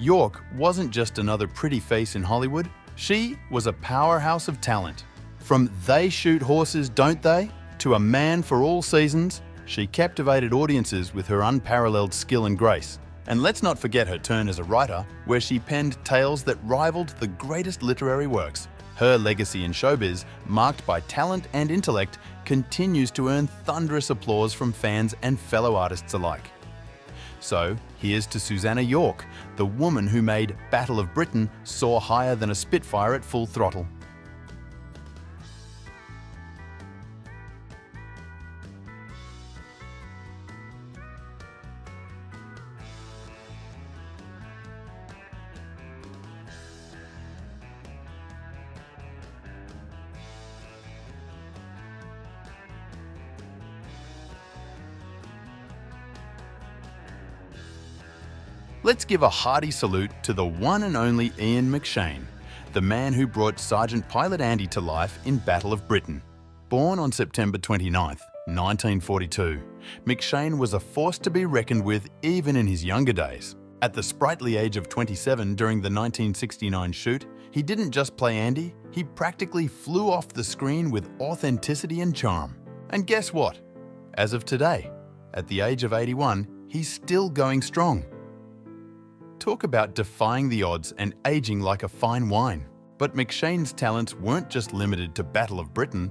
York wasn't just another pretty face in Hollywood, she was a powerhouse of talent. From They Shoot Horses, Don't They? To A Man for All Seasons, she captivated audiences with her unparalleled skill and grace. And let's not forget her turn as a writer, where she penned tales that rivaled the greatest literary works. Her legacy in showbiz, marked by talent and intellect, continues to earn thunderous applause from fans and fellow artists alike. So, here's to Susanna York, the woman who made Battle of Britain soar higher than a Spitfire at full throttle. Let's give a hearty salute to the one and only Ian McShane, the man who brought Sergeant Pilot Andy to life in Battle of Britain. Born on September 29, 1942, McShane was a force to be reckoned with even in his younger days. At the sprightly age of 27 during the 1969 shoot, he didn't just play Andy, he practically flew off the screen with authenticity and charm. And guess what? As of today, at the age of 81, he's still going strong. Talk about defying the odds and aging like a fine wine. But McShane's talents weren't just limited to Battle of Britain.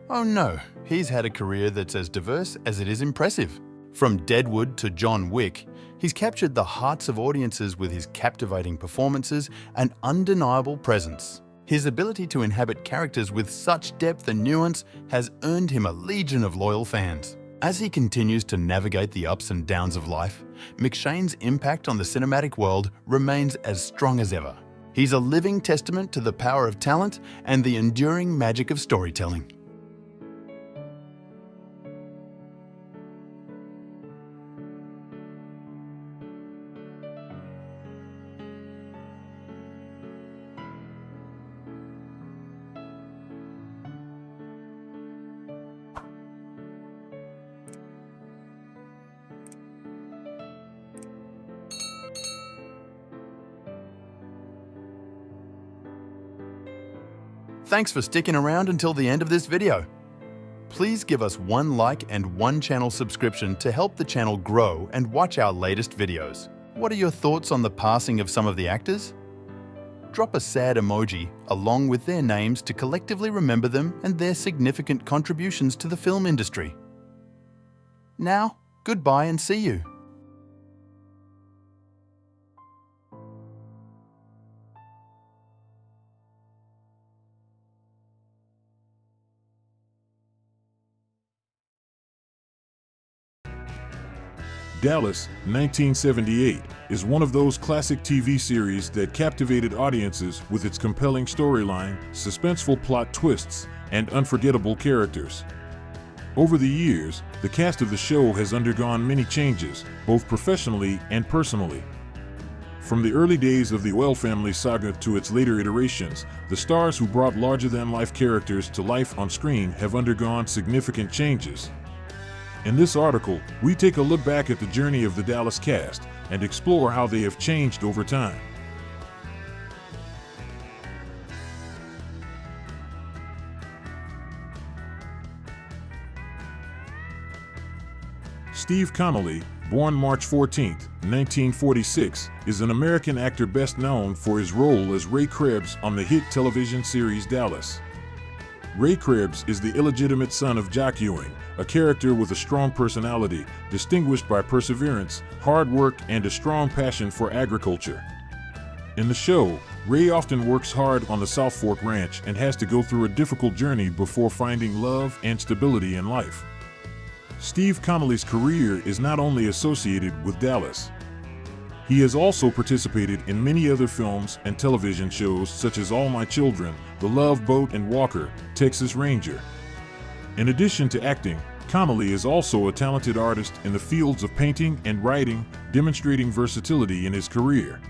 Oh no, he's had a career that's as diverse as it is impressive. From Deadwood to John Wick, he's captured the hearts of audiences with his captivating performances and undeniable presence. His ability to inhabit characters with such depth and nuance has earned him a legion of loyal fans. As he continues to navigate the ups and downs of life, McShane's impact on the cinematic world remains as strong as ever. He's a living testament to the power of talent and the enduring magic of storytelling. Thanks for sticking around until the end of this video. Please give us one like and one channel subscription to help the channel grow and watch our latest videos. What are your thoughts on the passing of some of the actors? Drop a sad emoji along with their names to collectively remember them and their significant contributions to the film industry. Now, goodbye and see you. Dallas, 1978, is one of those classic TV series that captivated audiences with its compelling storyline, suspenseful plot twists, and unforgettable characters. Over the years, the cast of the show has undergone many changes, both professionally and personally. From the early days of the Well family saga to its later iterations, the stars who brought larger-than-life characters to life on screen have undergone significant changes. In this article, we take a look back at the journey of the Dallas cast and explore how they have changed over time. Steve Connolly, born March 14, 1946, is an American actor best known for his role as Ray Krebs on the hit television series Dallas. Ray Krebs is the illegitimate son of Jock Ewing, a character with a strong personality, distinguished by perseverance, hard work, and a strong passion for agriculture. In the show, Ray often works hard on the South Fork Ranch and has to go through a difficult journey before finding love and stability in life. Steve Connolly's career is not only associated with Dallas. He has also participated in many other films and television shows such as All My Children, The Love Boat, and Walker, Texas Ranger. In addition to acting, Connolly is also a talented artist in the fields of painting and writing, demonstrating versatility in his career.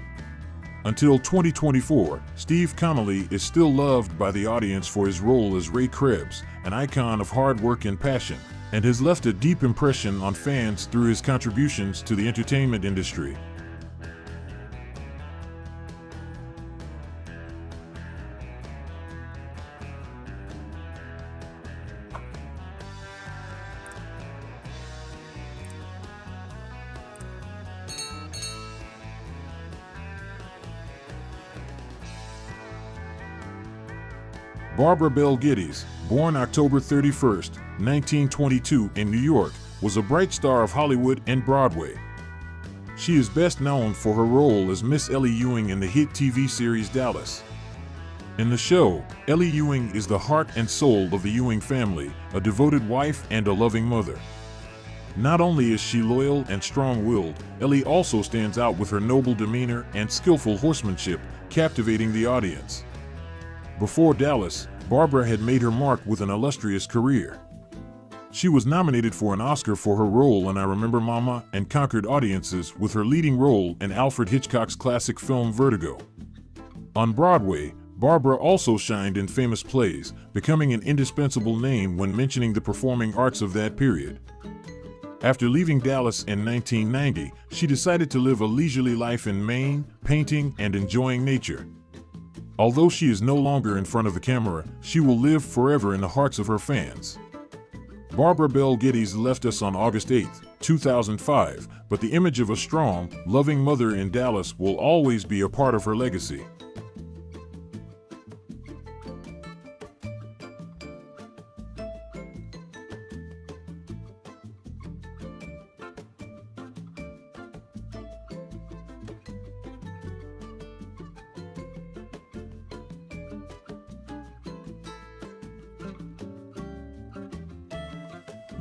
Until 2024, Steve Connolly is still loved by the audience for his role as Ray Krebs, an icon of hard work and passion, and has left a deep impression on fans through his contributions to the entertainment industry. Barbara Bel Geddes, born October 31, 1922 in New York, was a bright star of Hollywood and Broadway. She is best known for her role as Miss Ellie Ewing in the hit TV series Dallas. In the show, Ellie Ewing is the heart and soul of the Ewing family, a devoted wife and a loving mother. Not only is she loyal and strong-willed, Ellie also stands out with her noble demeanor and skillful horsemanship, captivating the audience. Before Dallas, Barbara had made her mark with an illustrious career. She was nominated for an Oscar for her role in I Remember Mama and conquered audiences with her leading role in Alfred Hitchcock's classic film Vertigo. On Broadway, Barbara also shined in famous plays, becoming an indispensable name when mentioning the performing arts of that period. After leaving Dallas in 1990, she decided to live a leisurely life in Maine, painting and enjoying nature. Although she is no longer in front of the camera, she will live forever in the hearts of her fans. Barbara Bel Geddes left us on August 8, 2005, but the image of a strong, loving mother in Dallas will always be a part of her legacy.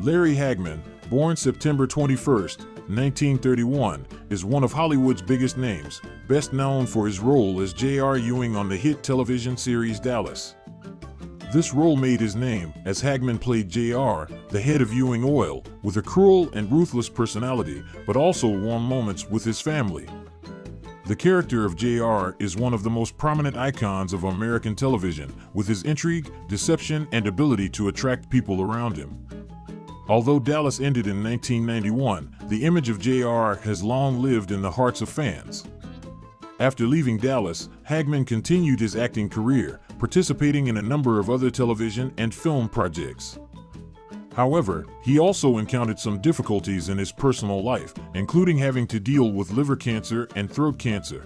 Larry Hagman, born September 21, 1931, is one of Hollywood's biggest names, best known for his role as J.R. Ewing on the hit television series Dallas. This role made his name, as Hagman played J.R., the head of Ewing Oil, with a cruel and ruthless personality, but also warm moments with his family. The character of J.R. is one of the most prominent icons of American television, with his intrigue, deception, and ability to attract people around him. Although Dallas ended in 1991, the image of J.R. has long lived in the hearts of fans. After leaving Dallas, Hagman continued his acting career, participating in a number of other television and film projects. However, he also encountered some difficulties in his personal life, including having to deal with liver cancer and throat cancer.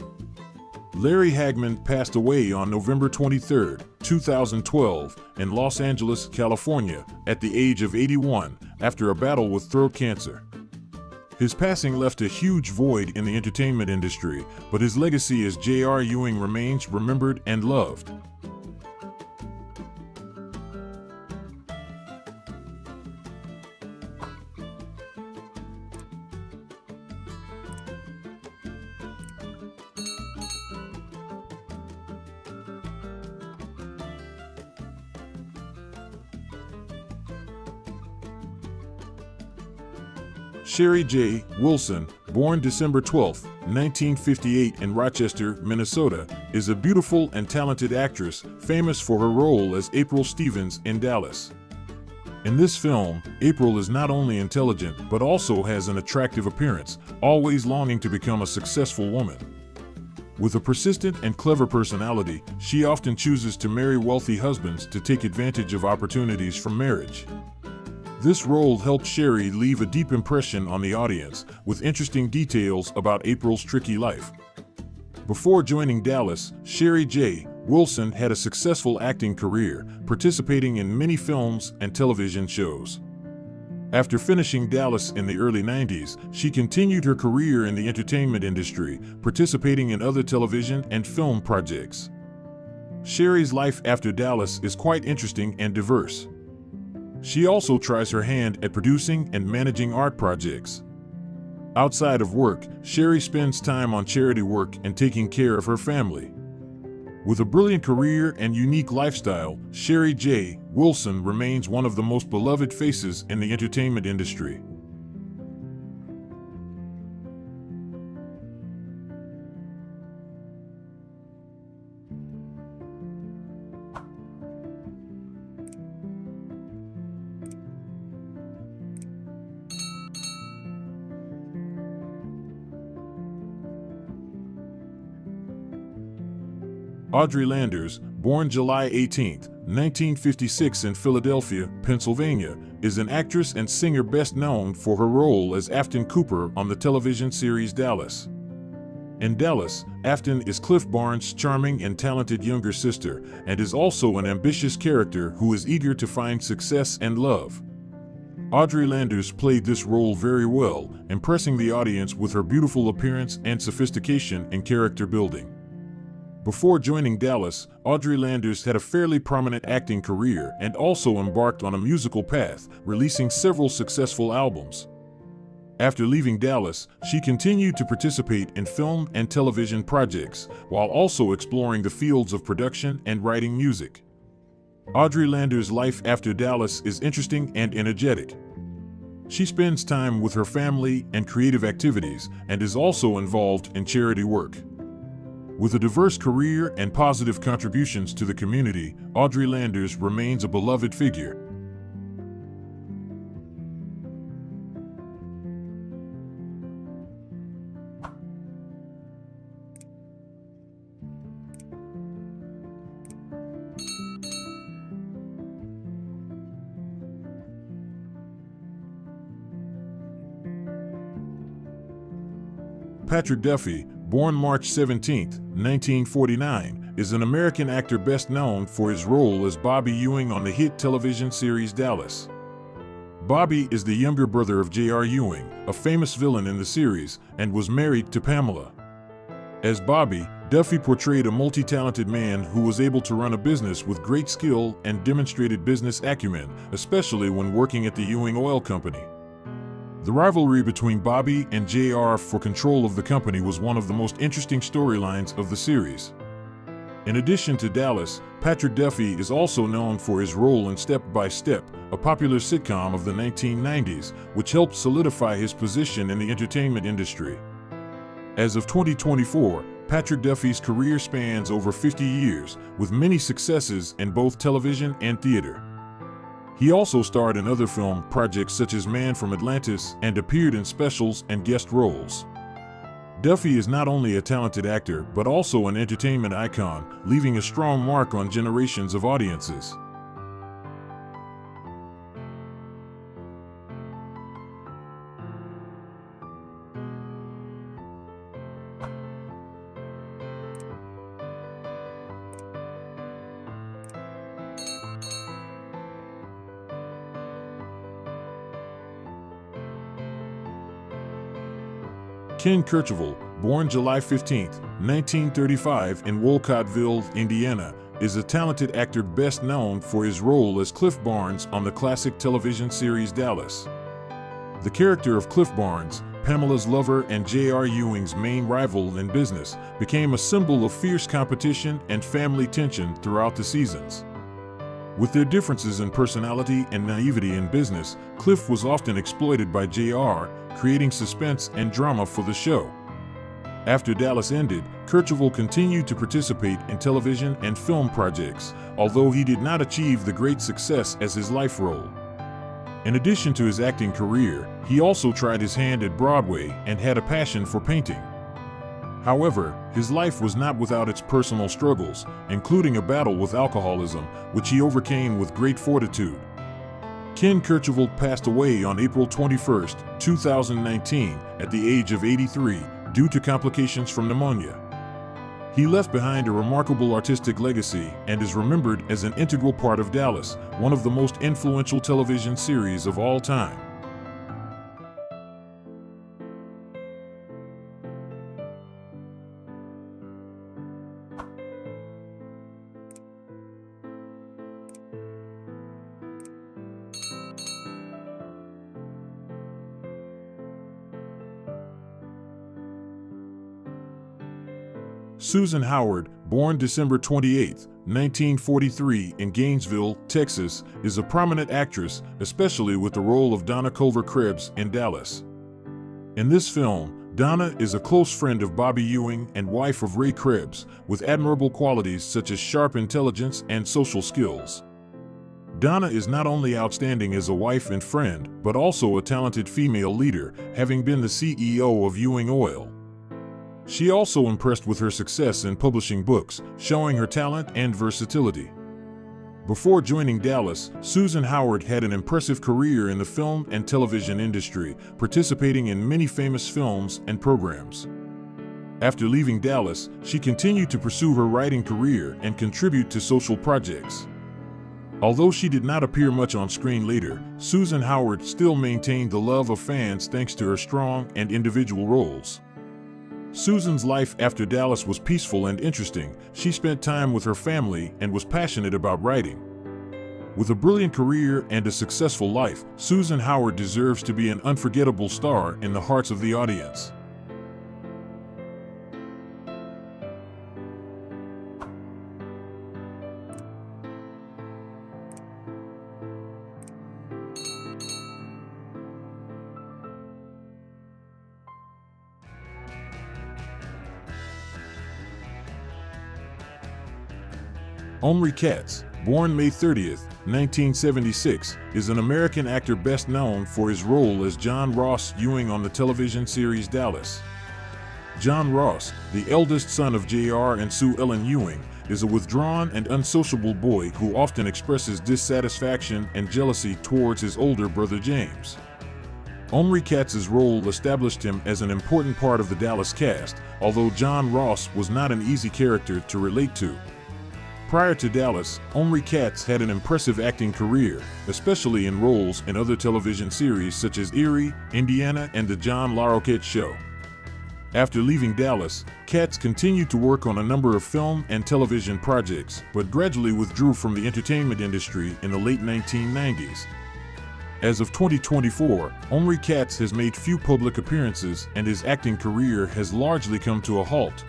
Larry Hagman passed away on November 23, 2012, in Los Angeles, California, at the age of 81, after a battle with throat cancer. His passing left a huge void in the entertainment industry, but his legacy as J.R. Ewing remains remembered and loved. Sherry J. Wilson, born December 12, 1958 in Rochester, Minnesota, is a beautiful and talented actress famous for her role as April Stevens in Dallas. In this film, April is not only intelligent but also has an attractive appearance, always longing to become a successful woman. With a persistent and clever personality, she often chooses to marry wealthy husbands to take advantage of opportunities from marriage. This role helped Sherry leave a deep impression on the audience, with interesting details about April's tricky life. Before joining Dallas, Sherry J. Wilson had a successful acting career, participating in many films and television shows. After finishing Dallas in the early 90s, she continued her career in the entertainment industry, participating in other television and film projects. Sherry's life after Dallas is quite interesting and diverse. She also tries her hand at producing and managing art projects. Outside of work, Sherry spends time on charity work and taking care of her family. With a brilliant career and unique lifestyle, Sherry J. Wilson remains one of the most beloved faces in the entertainment industry. Audrey Landers, born July 18, 1956 in Philadelphia, Pennsylvania, is an actress and singer best known for her role as Afton Cooper on the television series Dallas. In Dallas, Afton is Cliff Barnes' charming and talented younger sister, and is also an ambitious character who is eager to find success and love. Audrey Landers played this role very well, impressing the audience with her beautiful appearance and sophistication in character building. Before joining Dallas, Audrey Landers had a fairly prominent acting career and also embarked on a musical path, releasing several successful albums. After leaving Dallas, she continued to participate in film and television projects, while also exploring the fields of production and writing music. Audrey Lander's life after Dallas is interesting and energetic. She spends time with her family and creative activities and is also involved in charity work. With a diverse career and positive contributions to the community, Audrey Landers remains a beloved figure. Patrick Duffy, born March 17, 1949, is an American actor best known for his role as Bobby Ewing on the hit television series Dallas. Bobby is the younger brother of J.R. Ewing, a famous villain in the series, and was married to Pamela. As Bobby, Duffy portrayed a multi-talented man who was able to run a business with great skill and demonstrated business acumen, especially when working at the Ewing Oil Company. The rivalry between Bobby and J.R. for control of the company was one of the most interesting storylines of the series. In addition to Dallas, Patrick Duffy is also known for his role in Step by Step, a popular sitcom of the 1990s, which helped solidify his position in the entertainment industry. As of 2024, Patrick Duffy's career spans over 50 years, with many successes in both television and theater. He also starred in other film projects such as Man from Atlantis and appeared in specials and guest roles. Duffy is not only a talented actor but also an entertainment icon, leaving a strong mark on generations of audiences. Ken Kercheval, born July 15, 1935 in Wolcottville, Indiana, is a talented actor best known for his role as Cliff Barnes on the classic television series Dallas. The character of Cliff Barnes, Pamela's lover and J.R. Ewing's main rival in business, became a symbol of fierce competition and family tension throughout the seasons. With their differences in personality and naivety in business, Cliff was often exploited by J.R., creating suspense and drama for the show. After Dallas ended, Kercheval continued to participate in television and film projects, although he did not achieve the great success as his life role. In addition to his acting career, he also tried his hand at Broadway and had a passion for painting. However, his life was not without its personal struggles, including a battle with alcoholism, which he overcame with great fortitude. Ken Kercheval passed away on April 21, 2019, at the age of 83, due to complications from pneumonia. He left behind a remarkable artistic legacy and is remembered as an integral part of Dallas, one of the most influential television series of all time. Susan Howard, born December 28, 1943 in Gainesville, Texas, is a prominent actress, especially with the role of Donna Culver Krebs in Dallas. In this film, Donna is a close friend of Bobby Ewing and wife of Ray Krebs, with admirable qualities such as sharp intelligence and social skills. Donna is not only outstanding as a wife and friend, but also a talented female leader, having been the CEO of Ewing Oil. She also impressed with her success in publishing books, showing her talent and versatility. Before joining Dallas, Susan Howard had an impressive career in the film and television industry, participating in many famous films and programs. After leaving Dallas, she continued to pursue her writing career and contribute to social projects. Although she did not appear much on screen later, Susan Howard still maintained the love of fans thanks to her strong and individual roles. Susan's life after Dallas was peaceful and interesting. She spent time with her family and was passionate about writing. With a brilliant career and a successful life, Susan Howard deserves to be an unforgettable star in the hearts of the audience. Omri Katz, born May 30th, 1976, is an American actor best known for his role as John Ross Ewing on the television series Dallas. John Ross, the eldest son of J.R. and Sue Ellen Ewing, is a withdrawn and unsociable boy who often expresses dissatisfaction and jealousy towards his older brother James. Omri Katz's role established him as an important part of the Dallas cast, although John Ross was not an easy character to relate to. Prior to Dallas, Omri Katz had an impressive acting career, especially in roles in other television series such as Erie, Indiana, and The John Larroquette Show. After leaving Dallas, Katz continued to work on a number of film and television projects, but gradually withdrew from the entertainment industry in the late 1990s. As of 2024, Omri Katz has made few public appearances and his acting career has largely come to a halt.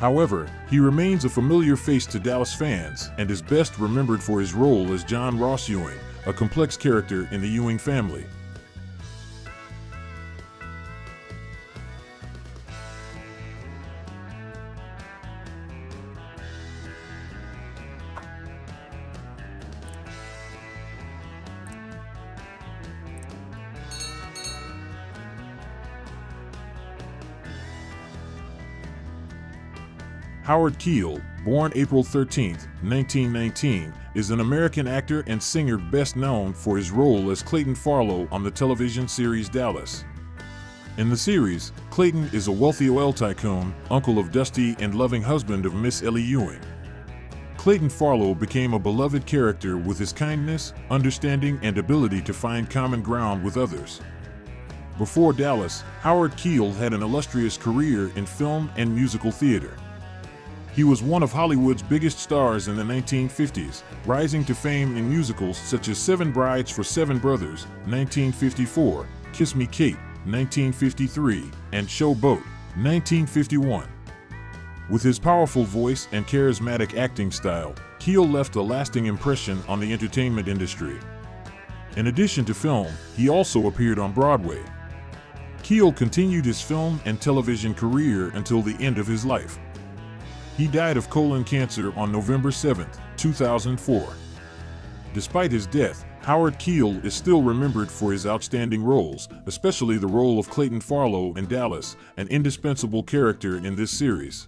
However, he remains a familiar face to Dallas fans and is best remembered for his role as John Ross Ewing, a complex character in the Ewing family. Howard Keel, born April 13, 1919, is an American actor and singer best known for his role as Clayton Farlow on the television series Dallas. In the series, Clayton is a wealthy oil tycoon, uncle of Dusty and loving husband of Miss Ellie Ewing. Clayton Farlow became a beloved character with his kindness, understanding, and ability to find common ground with others. Before Dallas, Howard Keel had an illustrious career in film and musical theater. He was one of Hollywood's biggest stars in the 1950s, rising to fame in musicals such as Seven Brides for Seven Brothers, 1954, Kiss Me Kate, 1953, and Show Boat, 1951. With his powerful voice and charismatic acting style, Keel left a lasting impression on the entertainment industry. In addition to film, he also appeared on Broadway. Keel continued his film and television career until the end of his life. He died of colon cancer on November 7, 2004. Despite his death, Howard Keel is still remembered for his outstanding roles, especially the role of Clayton Farlow in Dallas, an indispensable character in this series.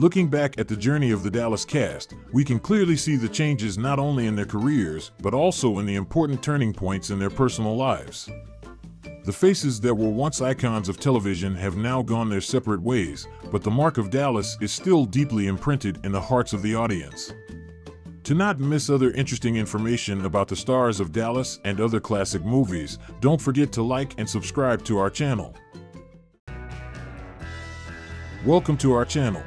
Looking back at the journey of the Dallas cast, we can clearly see the changes not only in their careers, but also in the important turning points in their personal lives. The faces that were once icons of television have now gone their separate ways, but the mark of Dallas is still deeply imprinted in the hearts of the audience. To not miss other interesting information about the stars of Dallas and other classic movies, don't forget to like and subscribe to our channel. Welcome to our channel.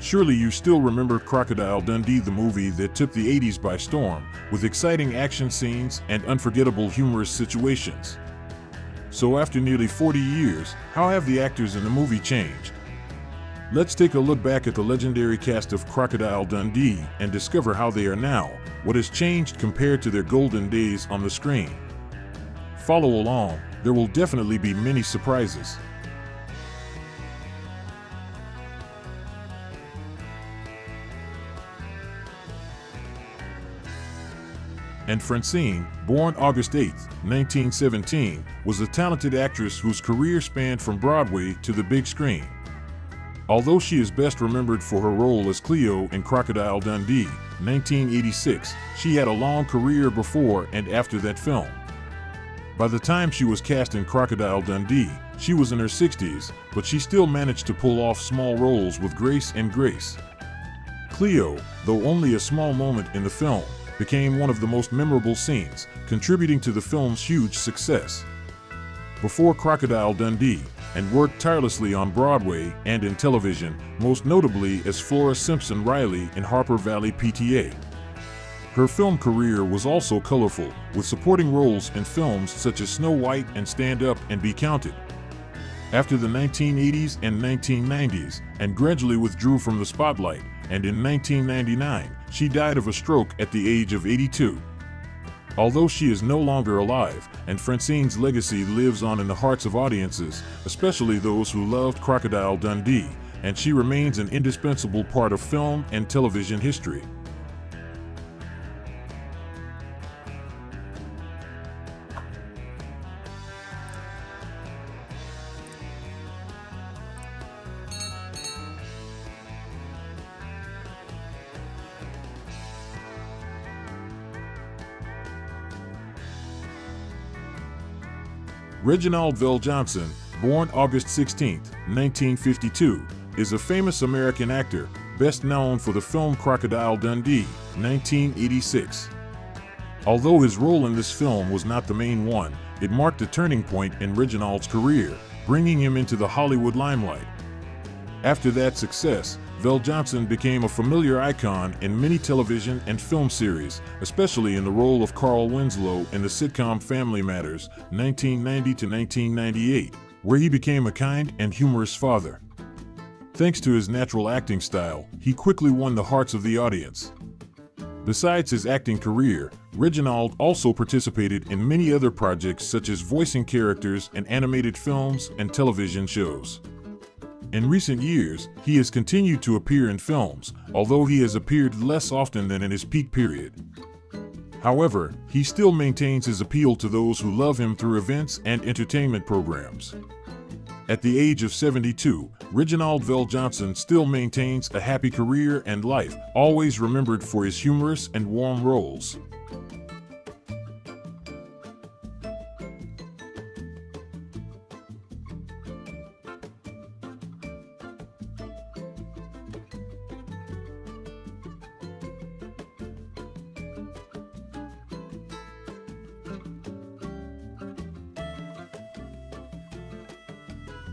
Surely you still remember Crocodile Dundee, the movie that took the 80s by storm, with exciting action scenes and unforgettable humorous situations. So after nearly 40 years, how have the actors in the movie changed? Let's take a look back at the legendary cast of Crocodile Dundee and discover how they are now, what has changed compared to their golden days on the screen. Follow along, there will definitely be many surprises. And Francine, born August 8, 1917, was a talented actress whose career spanned from Broadway to the big screen. Although she is best remembered for her role as Cleo in Crocodile Dundee, 1986, she had a long career before and after that film. By the time she was cast in Crocodile Dundee, she was in her 60s, but she still managed to pull off small roles with grace and grace. Cleo, though only a small moment in the film, became one of the most memorable scenes, contributing to the film's huge success. Before Crocodile Dundee, and worked tirelessly on Broadway and in television, most notably as Flora Simpson Riley in Harper Valley PTA. Her film career was also colorful, with supporting roles in films such as Snow White and Stand Up and Be Counted. After the 1980s and 1990s, and gradually withdrew from the spotlight, and in 1999, she died of a stroke at the age of 82. Although she is no longer alive, and Francine's legacy lives on in the hearts of audiences, especially those who loved Crocodile Dundee, and she remains an indispensable part of film and television history. Reginald VelJohnson, born August 16, 1952, is a famous American actor, best known for the film Crocodile Dundee, 1986. Although his role in this film was not the main one, it marked a turning point in Reginald's career, bringing him into the Hollywood limelight. After that success, VelJohnson became a familiar icon in many television and film series, especially in the role of Carl Winslow in the sitcom Family Matters, 1990 to 1998, where he became a kind and humorous father. Thanks to his natural acting style, he quickly won the hearts of the audience. Besides his acting career, Reginald also participated in many other projects such as voicing characters in animated films and television shows. In recent years, he has continued to appear in films, although he has appeared less often than in his peak period. However, he still maintains his appeal to those who love him through events and entertainment programs. At the age of 72, Reginald VelJohnson still maintains a happy career and life, always remembered for his humorous and warm roles.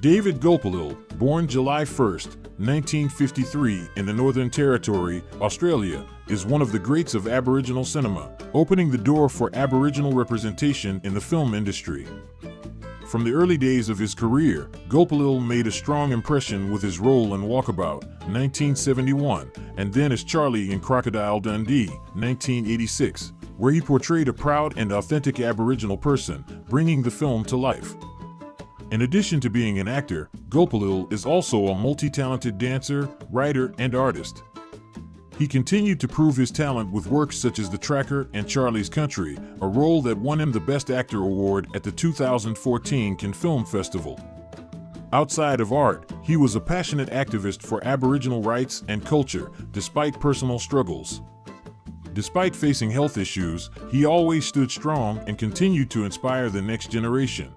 David Gulpilil, born July 1, 1953 in the Northern Territory, Australia, is one of the greats of Aboriginal cinema, opening the door for Aboriginal representation in the film industry. From the early days of his career, Gulpilil made a strong impression with his role in Walkabout, 1971, and then as Charlie in Crocodile Dundee, 1986, where he portrayed a proud and authentic Aboriginal person, bringing the film to life. In addition to being an actor, Gulpilil is also a multi-talented dancer, writer, and artist. He continued to prove his talent with works such as The Tracker and Charlie's Country, a role that won him the Best Actor award at the 2014 Cannes Film Festival. Outside of art, he was a passionate activist for Aboriginal rights and culture, despite personal struggles. Despite facing health issues, he always stood strong and continued to inspire the next generation.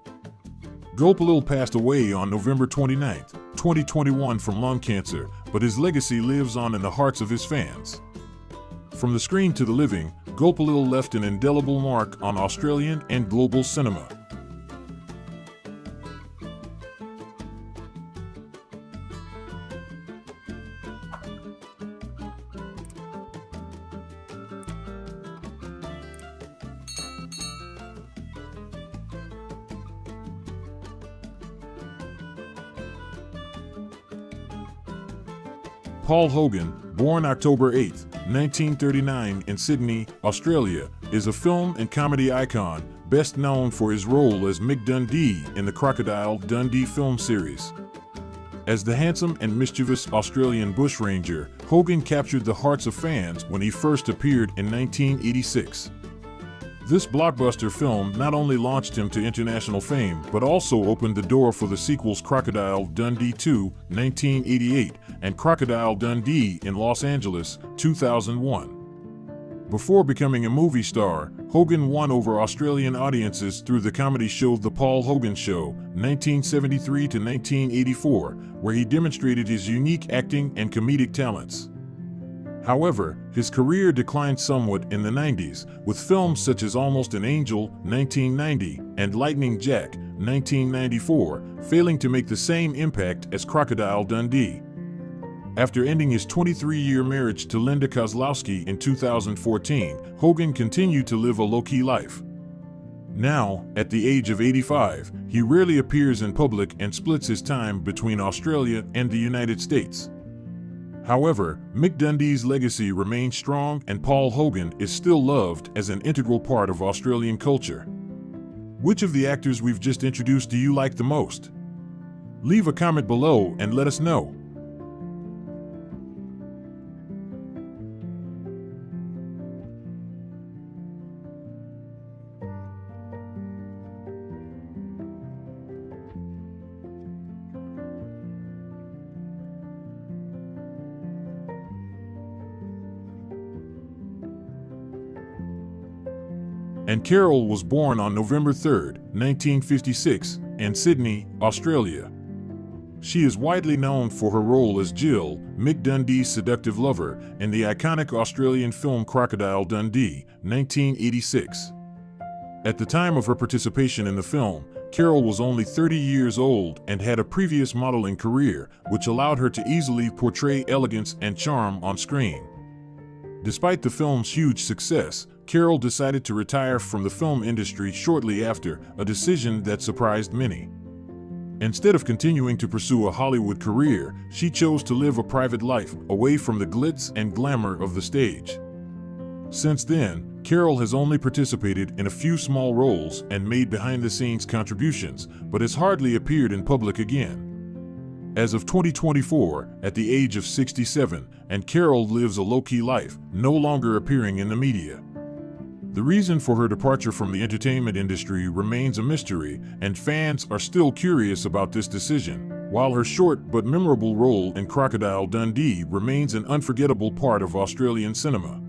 Gulpilil passed away on November 29, 2021 from lung cancer, but his legacy lives on in the hearts of his fans. From the screen to the living, Gulpilil left an indelible mark on Australian and global cinema. Paul Hogan, born October 8, 1939 in Sydney, Australia, is a film and comedy icon, best known for his role as Mick Dundee in the Crocodile Dundee film series. As the handsome and mischievous Australian bushranger, Hogan captured the hearts of fans when he first appeared in 1986. This blockbuster film not only launched him to international fame, but also opened the door for the sequels Crocodile Dundee 2, 1988, and Crocodile Dundee in Los Angeles, 2001. Before becoming a movie star, Hogan won over Australian audiences through the comedy show The Paul Hogan Show, 1973 to 1984, where he demonstrated his unique acting and comedic talents. However, his career declined somewhat in the 90s, with films such as Almost an Angel, 1990, and Lightning Jack, 1994, failing to make the same impact as Crocodile Dundee. After ending his 23-year marriage to Linda Kozlowski in 2014, Hogan continued to live a low-key life. Now, at the age of 85, he rarely appears in public and splits his time between Australia and the United States. However, Mick Dundee's legacy remains strong and Paul Hogan is still loved as an integral part of Australian culture. Which of the actors we've just introduced do you like the most? Leave a comment below and let us know. And Carol was born on November 3, 1956, in Sydney, Australia. She is widely known for her role as Jill, Mick Dundee's seductive lover, in the iconic Australian film Crocodile Dundee, 1986. At the time of her participation in the film, Carol was only 30 years old and had a previous modeling career, which allowed her to easily portray elegance and charm on screen. Despite the film's huge success, Carol decided to retire from the film industry shortly after, a decision that surprised many. Instead of continuing to pursue a Hollywood career, she chose to live a private life, away from the glitz and glamour of the stage. Since then, Carol has only participated in a few small roles and made behind-the-scenes contributions, but has hardly appeared in public again. As of 2024, at the age of 67, and Carol lives a low-key life, no longer appearing in the media. The reason for her departure from the entertainment industry remains a mystery, and fans are still curious about this decision, while her short but memorable role in Crocodile Dundee remains an unforgettable part of Australian cinema.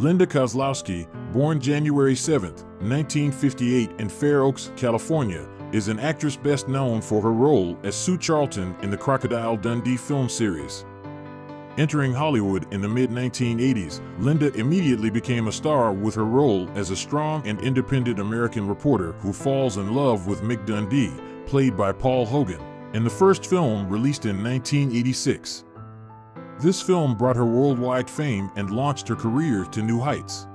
Linda Kozlowski, born January 7, 1958 in Fair Oaks, California, is an actress best known for her role as Sue Charlton in the Crocodile Dundee film series. Entering Hollywood in the mid-1980s, Linda immediately became a star with her role as a strong and independent American reporter who falls in love with Mick Dundee, played by Paul Hogan, in the first film released in 1986. This film brought her worldwide fame and launched her career to new heights.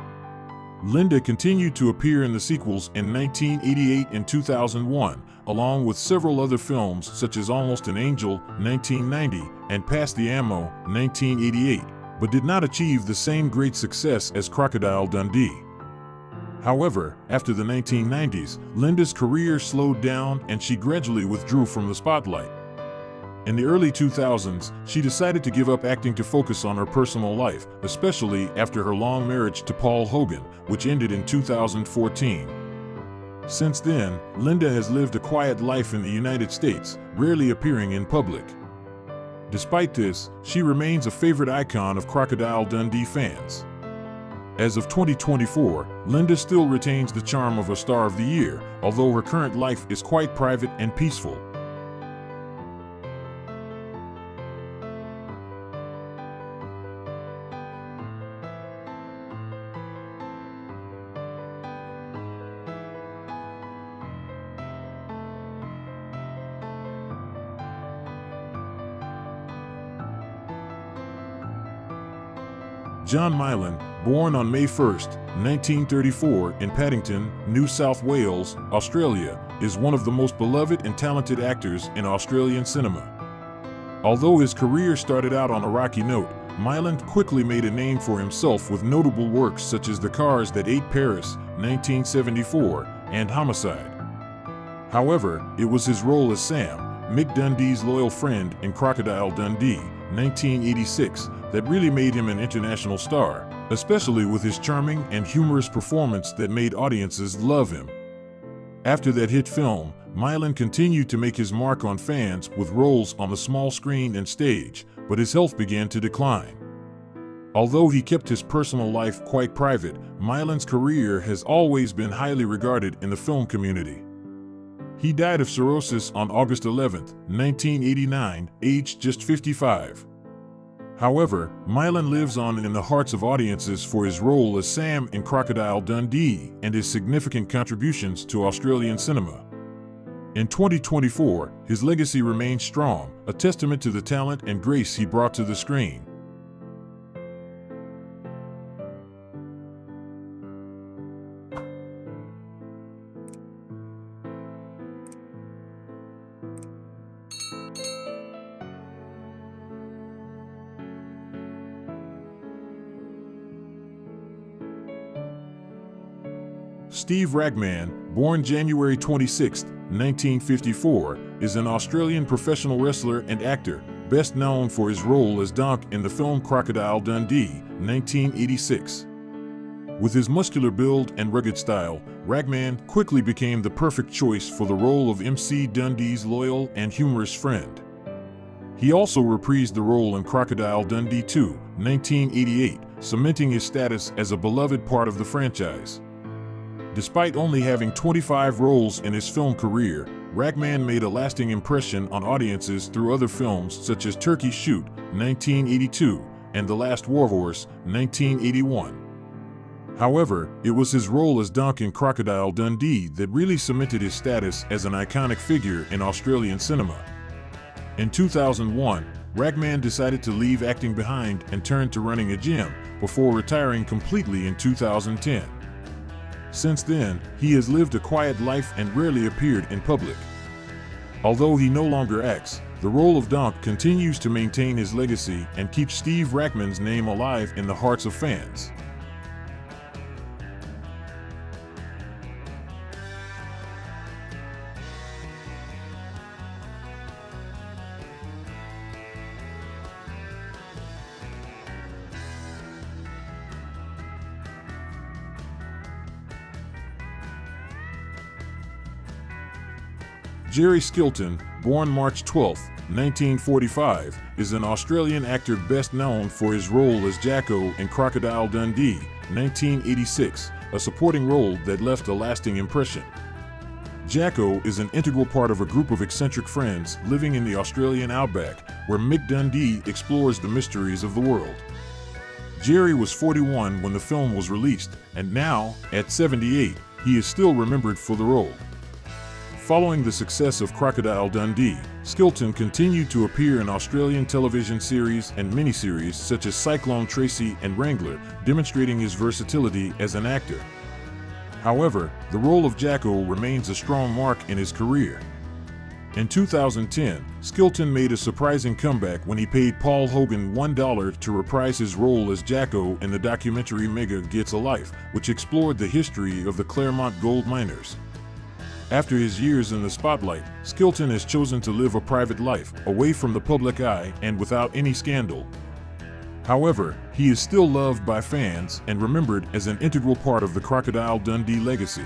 Linda continued to appear in the sequels in 1988 and 2001, along with several other films such as Almost an Angel, 1990, and Past the Ammo, 1988, but did not achieve the same great success as Crocodile Dundee. However, after the 1990s, Linda's career slowed down and she gradually withdrew from the spotlight. In the early 2000s, she decided to give up acting to focus on her personal life, especially after her long marriage to Paul Hogan, which ended in 2014. Since then, Linda has lived a quiet life in the United States, rarely appearing in public. Despite this, she remains a favorite icon of Crocodile Dundee fans. As of 2024, Linda still retains the charm of a Star of the Year, although her current life is quite private and peaceful. John Mylan, born on May 1, 1934 in Paddington, New South Wales, Australia, is one of the most beloved and talented actors in Australian cinema. Although his career started out on a rocky note, Mylan quickly made a name for himself with notable works such as The Cars That Ate Paris, 1974, and Homicide. However, it was his role as Sam, Mick Dundee's loyal friend in Crocodile Dundee, 1986, that really made him an international star, especially with his charming and humorous performance that made audiences love him. After that hit film, Mylan continued to make his mark on fans with roles on the small screen and stage, but his health began to decline. Although he kept his personal life quite private, Mylan's career has always been highly regarded in the film community. He died of cirrhosis on August 11, 1989, aged just 55. However, Mylan lives on in the hearts of audiences for his role as Sam in Crocodile Dundee and his significant contributions to Australian cinema. In 2024, his legacy remains strong, a testament to the talent and grace he brought to the screen. Steve Ragman, born January 26, 1954, is an Australian professional wrestler and actor, best known for his role as Donk in the film Crocodile Dundee, 1986. With his muscular build and rugged style, Ragman quickly became the perfect choice for the role of MC Dundee's loyal and humorous friend. He also reprised the role in Crocodile Dundee 2, 1988, cementing his status as a beloved part of the franchise. Despite only having 25 roles in his film career, Ragman made a lasting impression on audiences through other films such as Turkey Shoot, 1982, and The Last Warhorse, 1981. However, it was his role as Donk in Crocodile Dundee that really cemented his status as an iconic figure in Australian cinema. In 2001, Ragman decided to leave acting behind and turn to running a gym, before retiring completely in 2010. Since then, he has lived a quiet life and rarely appeared in public. Although he no longer acts, the role of Donk continues to maintain his legacy and keep Steve Ragman's name alive in the hearts of fans. Jerry Skilton, born March 12, 1945, is an Australian actor best known for his role as Jacko in Crocodile Dundee, 1986, a supporting role that left a lasting impression. Jacko is an integral part of a group of eccentric friends living in the Australian outback, where Mick Dundee explores the mysteries of the world. Jerry was 41 when the film was released, and now, at 78, he is still remembered for the role. Following the success of Crocodile Dundee, Skilton continued to appear in Australian television series and miniseries such as Cyclone Tracy and Wrangler, demonstrating his versatility as an actor. However, the role of Jacko remains a strong mark in his career. In 2010, Skilton made a surprising comeback when he paid Paul Hogan $1 to reprise his role as Jacko in the documentary Mega Gets a Life, which explored the history of the Claremont gold miners. After his years in the spotlight, Skilton has chosen to live a private life, away from the public eye and without any scandal. However, he is still loved by fans and remembered as an integral part of the Crocodile Dundee legacy.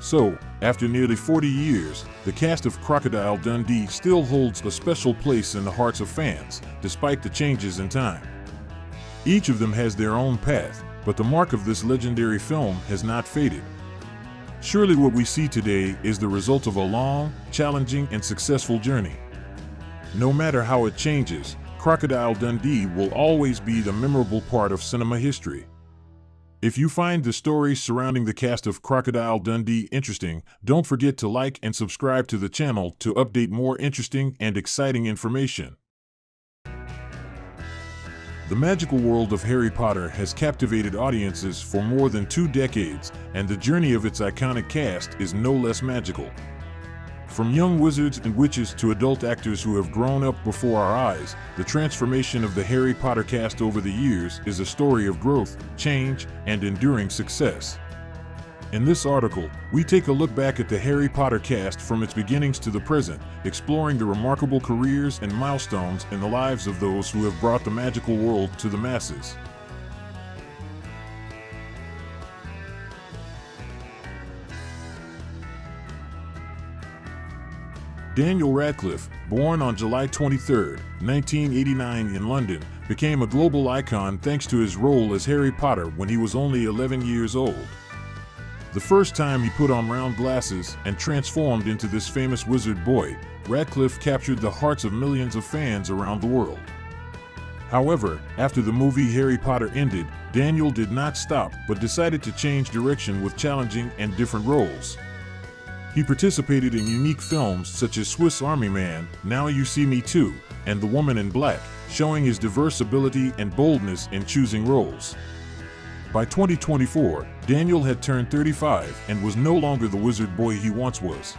So, after nearly 40 years, the cast of Crocodile Dundee still holds a special place in the hearts of fans, despite the changes in time. Each of them has their own path, but the mark of this legendary film has not faded. Surely what we see today is the result of a long, challenging, and successful journey. No matter how it changes, Crocodile Dundee will always be the memorable part of cinema history. If you find the stories surrounding the cast of Crocodile Dundee interesting, don't forget to like and subscribe to the channel to update more interesting and exciting information. The magical world of Harry Potter has captivated audiences for more than 2 decades, and the journey of its iconic cast is no less magical. From young wizards and witches to adult actors who have grown up before our eyes, the transformation of the Harry Potter cast over the years is a story of growth, change, and enduring success. In this article, we take a look back at the Harry Potter cast from its beginnings to the present, exploring the remarkable careers and milestones in the lives of those who have brought the magical world to the masses. Daniel Radcliffe, born on July 23, 1989 in London, became a global icon thanks to his role as Harry Potter when he was only 11 years old. The first time he put on round glasses and transformed into this famous wizard boy, Radcliffe captured the hearts of millions of fans around the world. However, after the movie Harry Potter ended, Daniel did not stop but decided to change direction with challenging and different roles. He participated in unique films such as Swiss Army Man, Now You See Me Too, and The Woman in Black, showing his diverse ability and boldness in choosing roles. By 2024, Daniel had turned 35 and was no longer the wizard boy he once was.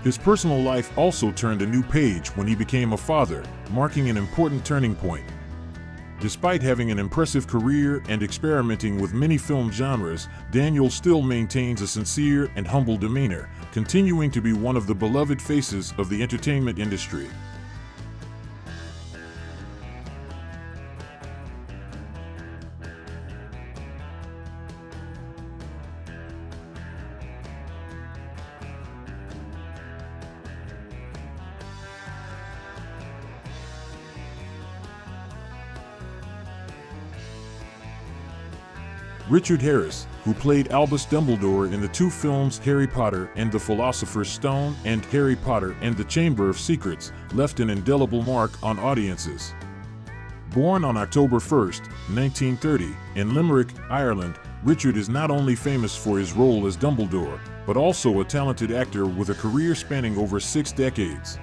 His personal life also turned a new page when he became a father, marking an important turning point. Despite having an impressive career and experimenting with many film genres, Daniel still maintains a sincere and humble demeanor, continuing to be one of the beloved faces of the entertainment industry. Richard Harris, who played Albus Dumbledore in the two films Harry Potter and the Philosopher's Stone and Harry Potter and the Chamber of Secrets, left an indelible mark on audiences. Born on October 1, 1930, in Limerick, Ireland, Richard is not only famous for his role as Dumbledore, but also a talented actor with a career spanning over 6 decades.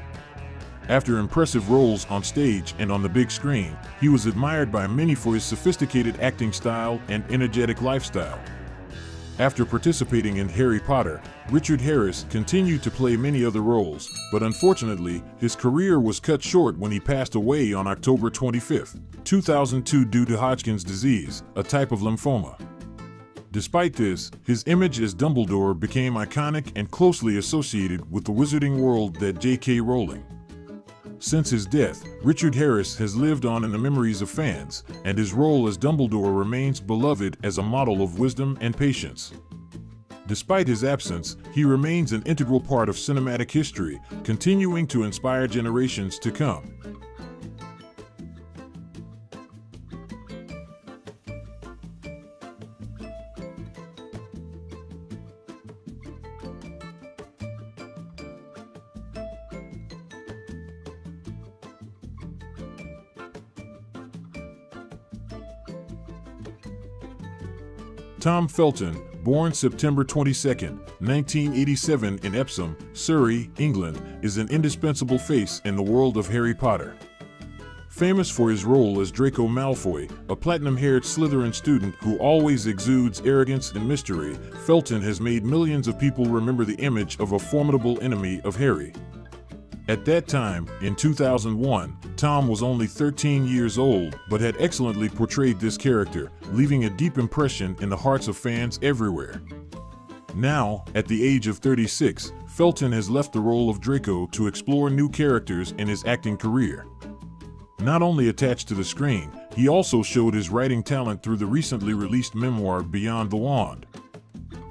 After impressive roles on stage and on the big screen, he was admired by many for his sophisticated acting style and energetic lifestyle. After participating in Harry Potter, Richard Harris continued to play many other roles, but unfortunately, his career was cut short when he passed away on October 25, 2002 due to Hodgkin's disease, a type of lymphoma. Despite this, his image as Dumbledore became iconic and closely associated with the wizarding world that J.K. Rowling. Since his death, Richard Harris has lived on in the memories of fans, and his role as Dumbledore remains beloved as a model of wisdom and patience. Despite his absence, he remains an integral part of cinematic history, continuing to inspire generations to come. Tom Felton, born September 22, 1987 in Epsom, Surrey, England, is an indispensable face in the world of Harry Potter. Famous for his role as Draco Malfoy, a platinum-haired Slytherin student who always exudes arrogance and mystery, Felton has made millions of people remember the image of a formidable enemy of Harry. At that time, in 2001, Tom was only 13 years old but had excellently portrayed this character, leaving a deep impression in the hearts of fans everywhere. Now, at the age of 36, Felton has left the role of Draco to explore new characters in his acting career. Not only attached to the screen, he also showed his writing talent through the recently released memoir Beyond the Wand.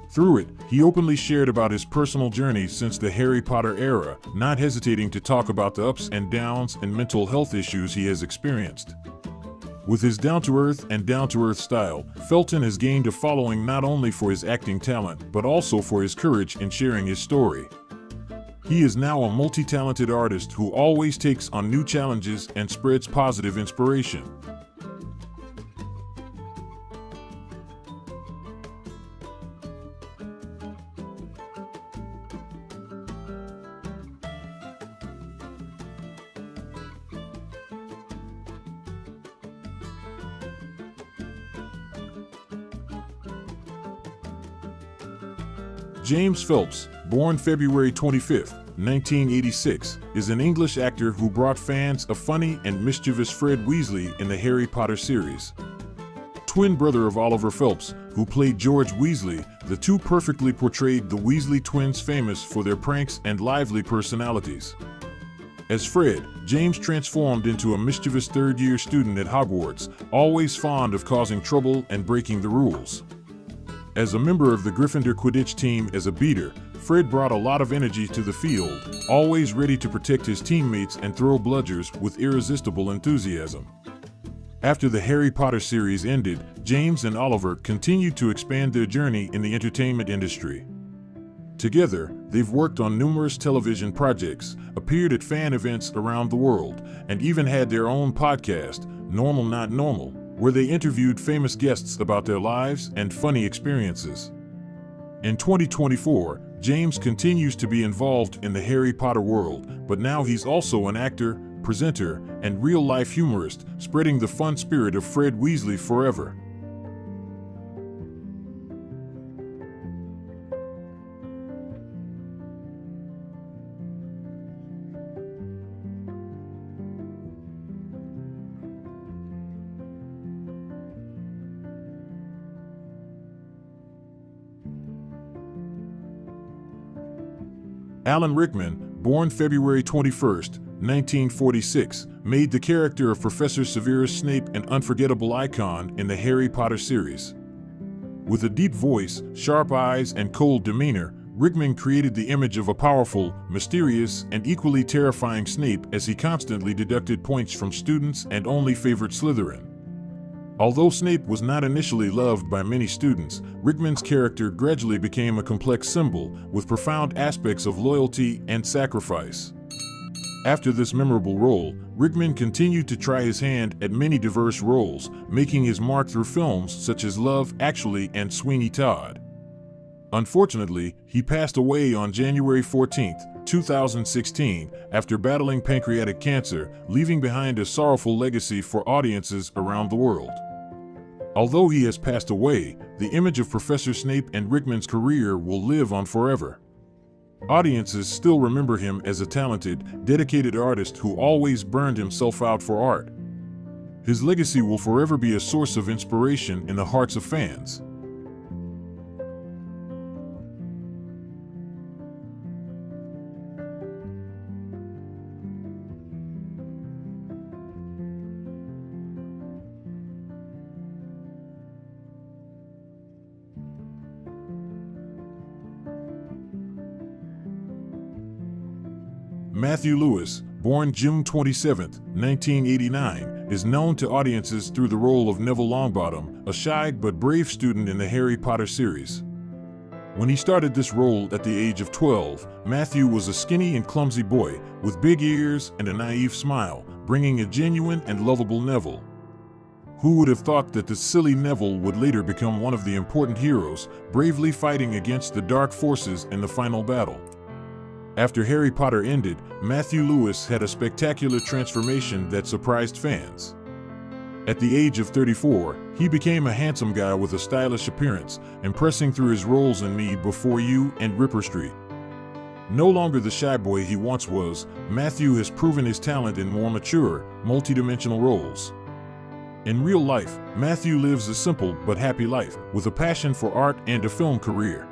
Through it, he openly shared about his personal journey since the Harry Potter era, not hesitating to talk about the ups and downs and mental health issues he has experienced. With his down-to-earth and down-to-earth style, Felton has gained a following not only for his acting talent, but also for his courage in sharing his story. He is now a multi-talented artist who always takes on new challenges and spreads positive inspiration. James Phelps, born February 25, 1986, is an English actor who brought fans a funny and mischievous Fred Weasley in the Harry Potter series. Twin brother of Oliver Phelps, who played George Weasley, the two perfectly portrayed the Weasley twins famous for their pranks and lively personalities. As Fred, James transformed into a mischievous third-year student at Hogwarts, always fond of causing trouble and breaking the rules. As a member of the Gryffindor Quidditch team as a beater, Fred brought a lot of energy to the field, always ready to protect his teammates and throw bludgers with irresistible enthusiasm. After the Harry Potter series ended, James and Oliver continued to expand their journey in the entertainment industry. Together, they've worked on numerous television projects, appeared at fan events around the world, and even had their own podcast, Normal Not Normal, where they interviewed famous guests about their lives and funny experiences. In 2024, James continues to be involved in the Harry Potter world, but now he's also an actor, presenter, and real-life humorist, spreading the fun spirit of Fred Weasley forever. Alan Rickman, born February 21, 1946, made the character of Professor Severus Snape an unforgettable icon in the Harry Potter series. With a deep voice, sharp eyes, and cold demeanor, Rickman created the image of a powerful, mysterious, and equally terrifying Snape as he constantly deducted points from students and only favored Slytherin. Although Snape was not initially loved by many students, Rickman's character gradually became a complex symbol with profound aspects of loyalty and sacrifice. After this memorable role, Rickman continued to try his hand at many diverse roles, making his mark through films such as Love Actually and Sweeney Todd. Unfortunately, he passed away on January 14, 2016, after battling pancreatic cancer, leaving behind a sorrowful legacy for audiences around the world. Although he has passed away, the image of Professor Snape and Rickman's career will live on forever. Audiences still remember him as a talented, dedicated artist who always burned himself out for art. His legacy will forever be a source of inspiration in the hearts of fans. Matthew Lewis, born June 27, 1989, is known to audiences through the role of Neville Longbottom, a shy but brave student in the Harry Potter series. When he started this role at the age of 12, Matthew was a skinny and clumsy boy with big ears and a naive smile, bringing a genuine and lovable Neville. Who would have thought that the silly Neville would later become one of the important heroes, bravely fighting against the dark forces in the final battle? After Harry Potter ended, Matthew Lewis had a spectacular transformation that surprised fans. At the age of 34, he became a handsome guy with a stylish appearance, impressing through his roles in Me Before You and Ripper Street. No longer the shy boy he once was, Matthew has proven his talent in more mature, multidimensional roles. In real life, Matthew lives a simple but happy life, with a passion for art and a film career.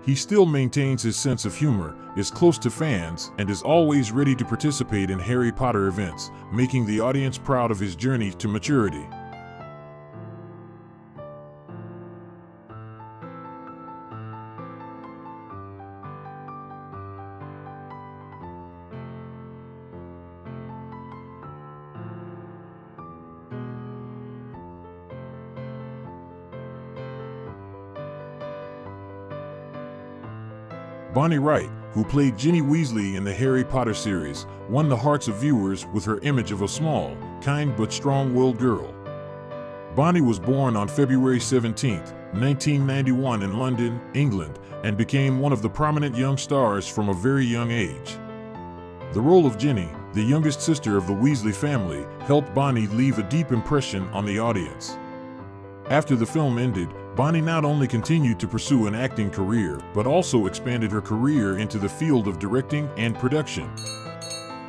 He still maintains his sense of humor, is close to fans, and is always ready to participate in Harry Potter events, making the audience proud of his journey to maturity. Bonnie Wright, who played Ginny Weasley in the Harry Potter series, won the hearts of viewers with her image of a small, kind but strong-willed girl. Bonnie was born on February 17, 1991 in London, England, and became one of the prominent young stars from a very young age. The role of Ginny, the youngest sister of the Weasley family, helped Bonnie leave a deep impression on the audience. After the film ended, Bonnie not only continued to pursue an acting career, but also expanded her career into the field of directing and production.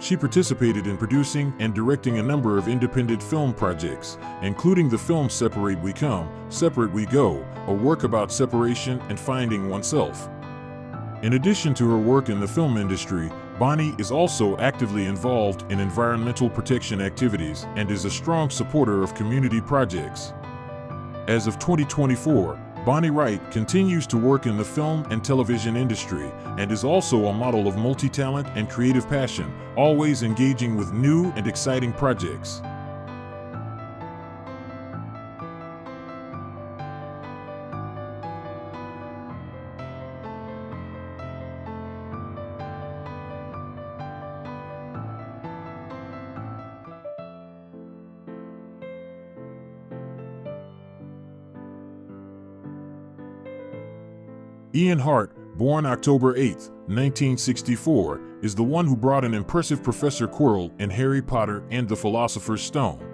She participated in producing and directing a number of independent film projects, including the films Separate We Come, Separate We Go, a work about separation and finding oneself. In addition to her work in the film industry, Bonnie is also actively involved in environmental protection activities and is a strong supporter of community projects. As of 2024, Bonnie Wright continues to work in the film and television industry and is also a model of multi-talent and creative passion, always engaging with new and exciting projects. Ian Hart, born October 8, 1964, is the one who brought an impressive Professor Quirrell in Harry Potter and the Philosopher's Stone.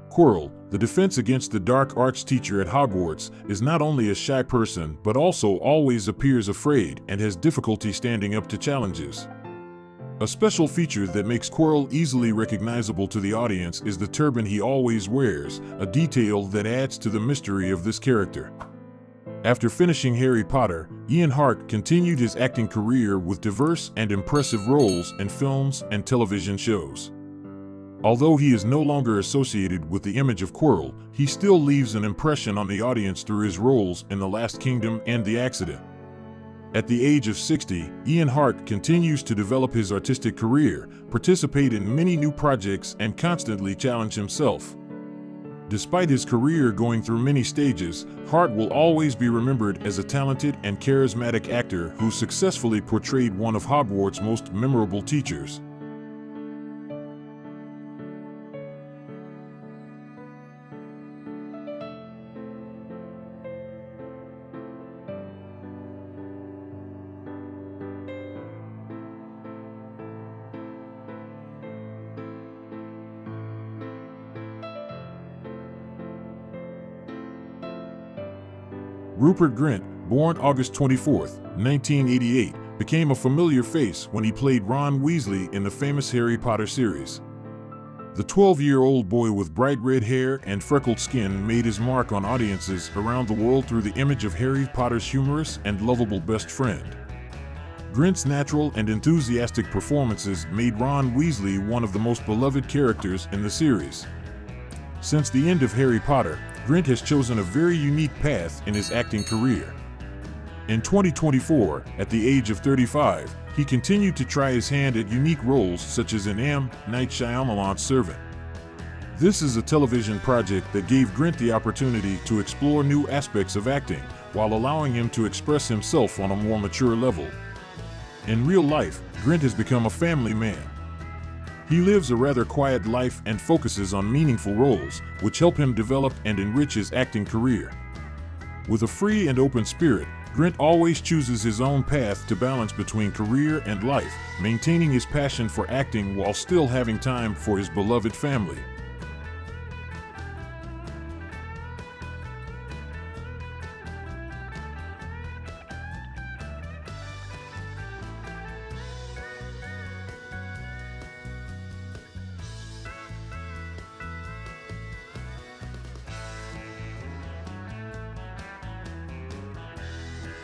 Quirrell, the defense against the dark arts teacher at Hogwarts, is not only a shy person but also always appears afraid and has difficulty standing up to challenges. A special feature that makes Quirrell easily recognizable to the audience is the turban he always wears, a detail that adds to the mystery of this character. After finishing Harry Potter, Ian Hart continued his acting career with diverse and impressive roles in films and television shows. Although he is no longer associated with the image of Quirrell, he still leaves an impression on the audience through his roles in The Last Kingdom and The Accident. At the age of 60, Ian Hart continues to develop his artistic career, participate in many new projects, and constantly challenge himself. Despite his career going through many stages, Hart will always be remembered as a talented and charismatic actor who successfully portrayed one of Hogwarts' most memorable teachers. Rupert Grint, born August 24, 1988, became a familiar face when he played Ron Weasley in the famous Harry Potter series. The 12-year-old boy with bright red hair and freckled skin made his mark on audiences around the world through the image of Harry Potter's humorous and lovable best friend. Grint's natural and enthusiastic performances made Ron Weasley one of the most beloved characters in the series. Since the end of Harry Potter, Grint has chosen a very unique path in his acting career. In 2024, at the age of 35, he continued to try his hand at unique roles such as in M. Night Shyamalan's Servant. This is a television project that gave Grint the opportunity to explore new aspects of acting, while allowing him to express himself on a more mature level. In real life, Grint has become a family man. He lives a rather quiet life and focuses on meaningful roles, which help him develop and enrich his acting career. With a free and open spirit, Grint always chooses his own path to balance between career and life, maintaining his passion for acting while still having time for his beloved family.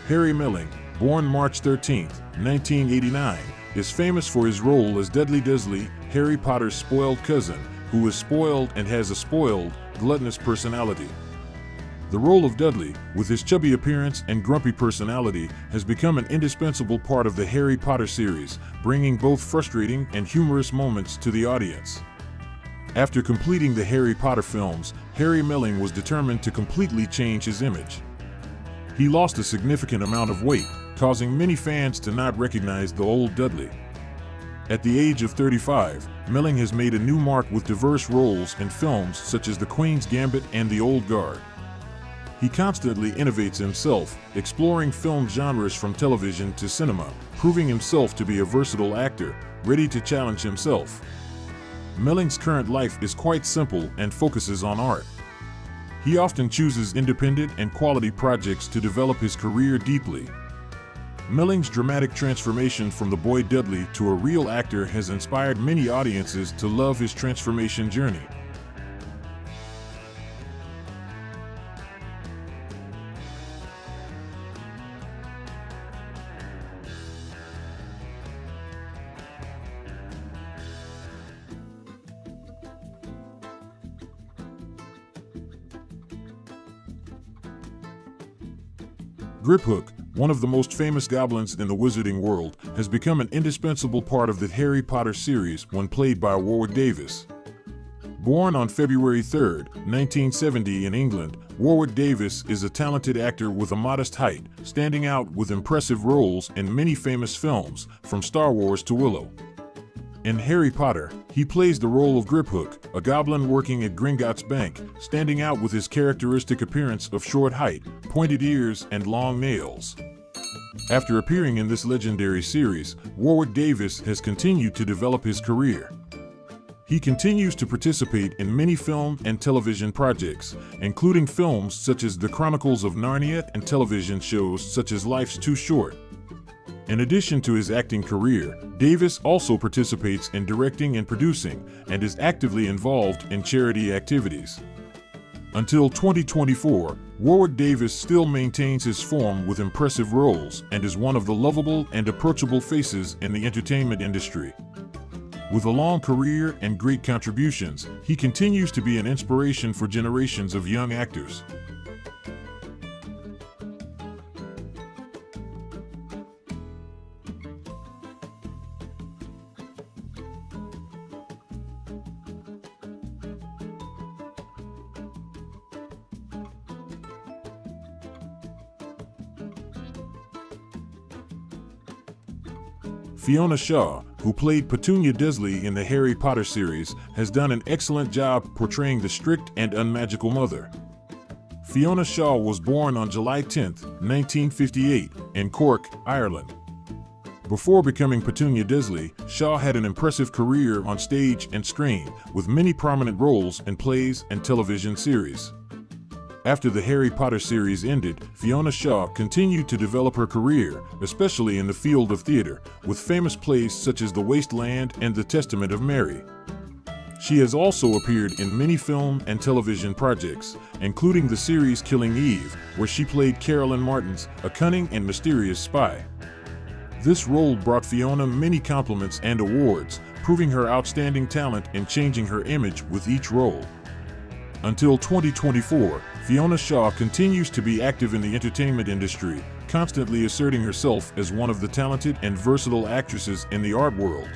Harry Melling, born March 13, 1989, is famous for his role as Dudley Dursley, Harry Potter's spoiled cousin, who is spoiled and has a spoiled, gluttonous personality. The role of Dudley, with his chubby appearance and grumpy personality, has become an indispensable part of the Harry Potter series, bringing both frustrating and humorous moments to the audience. After completing the Harry Potter films, Harry Melling was determined to completely change his image. He lost a significant amount of weight, causing many fans to not recognize the old Dudley. At the age of 35, Melling has made a new mark with diverse roles in films such as The Queen's Gambit and The Old Guard. He constantly innovates himself, exploring film genres from television to cinema, proving himself to be a versatile actor, ready to challenge himself. Melling's current life is quite simple and focuses on art. He often chooses independent and quality projects to develop his career deeply. Melling's dramatic transformation from the boy Dudley to a real actor has inspired many audiences to love his transformation journey. Griphook, one of the most famous goblins in the wizarding world, has become an indispensable part of the Harry Potter series when played by Warwick Davis. Born on February 3, 1970 in England, Warwick Davis is a talented actor with a modest height, standing out with impressive roles in many famous films, from Star Wars to Willow. In Harry Potter, he plays the role of Griphook, a goblin working at Gringotts Bank, standing out with his characteristic appearance of short height, pointed ears, and long nails. After appearing in this legendary series, Warwick Davis has continued to develop his career. He continues to participate in many film and television projects, including films such as The Chronicles of Narnia and television shows such as Life's Too Short. In addition to his acting career, Davis also participates in directing and producing, and is actively involved in charity activities. Until 2024, Warwick Davis still maintains his form with impressive roles and is one of the lovable and approachable faces in the entertainment industry. With a long career and great contributions, he continues to be an inspiration for generations of young actors. Fiona Shaw, who played Petunia Dursley in the Harry Potter series, has done an excellent job portraying the strict and unmagical mother. Fiona Shaw was born on July 10, 1958, in Cork, Ireland. Before becoming Petunia Dursley, Shaw had an impressive career on stage and screen, with many prominent roles in plays and television series. After the Harry Potter series ended, Fiona Shaw continued to develop her career, especially in the field of theater, with famous plays such as The Waste Land and The Testament of Mary. She has also appeared in many film and television projects, including the series Killing Eve, where she played Carolyn Martins, a cunning and mysterious spy. This role brought Fiona many compliments and awards, proving her outstanding talent and changing her image with each role. Until 2024, Fiona Shaw continues to be active in the entertainment industry, constantly asserting herself as one of the talented and versatile actresses in the art world.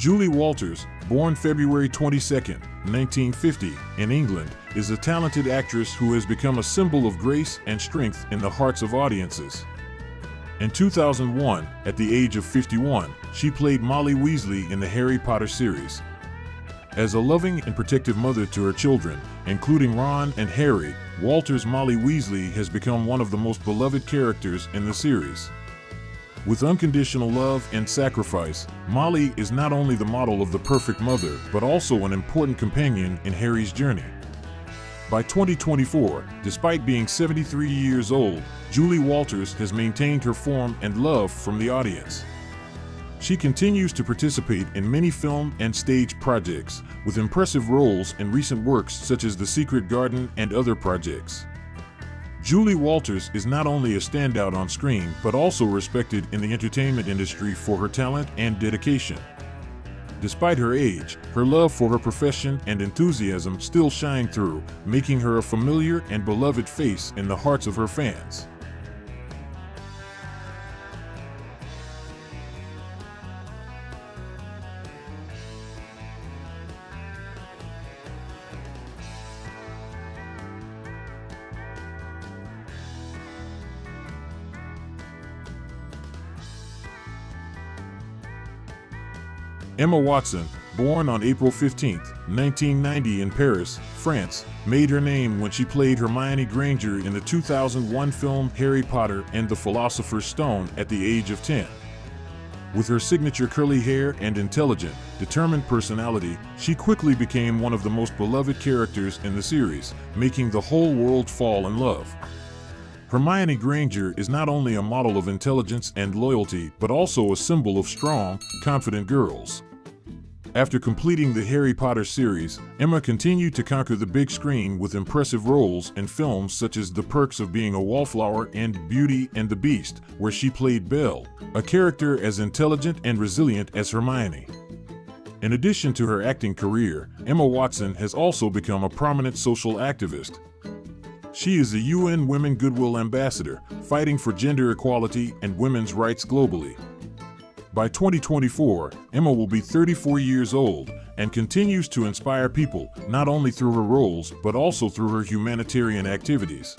Julie Walters, born February 22, 1950, in England, is a talented actress who has become a symbol of grace and strength in the hearts of audiences. In 2001, at the age of 51, she played Molly Weasley in the Harry Potter series. As a loving and protective mother to her children, including Ron and Harry, Walters' Molly Weasley has become one of the most beloved characters in the series. With unconditional love and sacrifice, Molly is not only the model of the perfect mother, but also an important companion in Harry's journey. By 2024, despite being 73 years old, Julie Walters has maintained her form and love from the audience. She continues to participate in many film and stage projects, with impressive roles in recent works such as The Secret Garden and other projects. Julie Walters is not only a standout on screen, but also respected in the entertainment industry for her talent and dedication. Despite her age, her love for her profession and enthusiasm still shine through, making her a familiar and beloved face in the hearts of her fans. Emma Watson, born on April 15, 1990 in Paris, France, made her name when she played Hermione Granger in the 2001 film Harry Potter and the Philosopher's Stone at the age of 10. With her signature curly hair and intelligent, determined personality, she quickly became one of the most beloved characters in the series, making the whole world fall in love. Hermione Granger is not only a model of intelligence and loyalty, but also a symbol of strong, confident girls. After completing the Harry Potter series, Emma continued to conquer the big screen with impressive roles in films such as The Perks of Being a Wallflower and Beauty and the Beast, where she played Belle, a character as intelligent and resilient as Hermione. In addition to her acting career, Emma Watson has also become a prominent social activist. She is a UN Women Goodwill Ambassador, fighting for gender equality and women's rights globally. By 2024, Emma will be 34 years old and continues to inspire people not only through her roles but also through her humanitarian activities.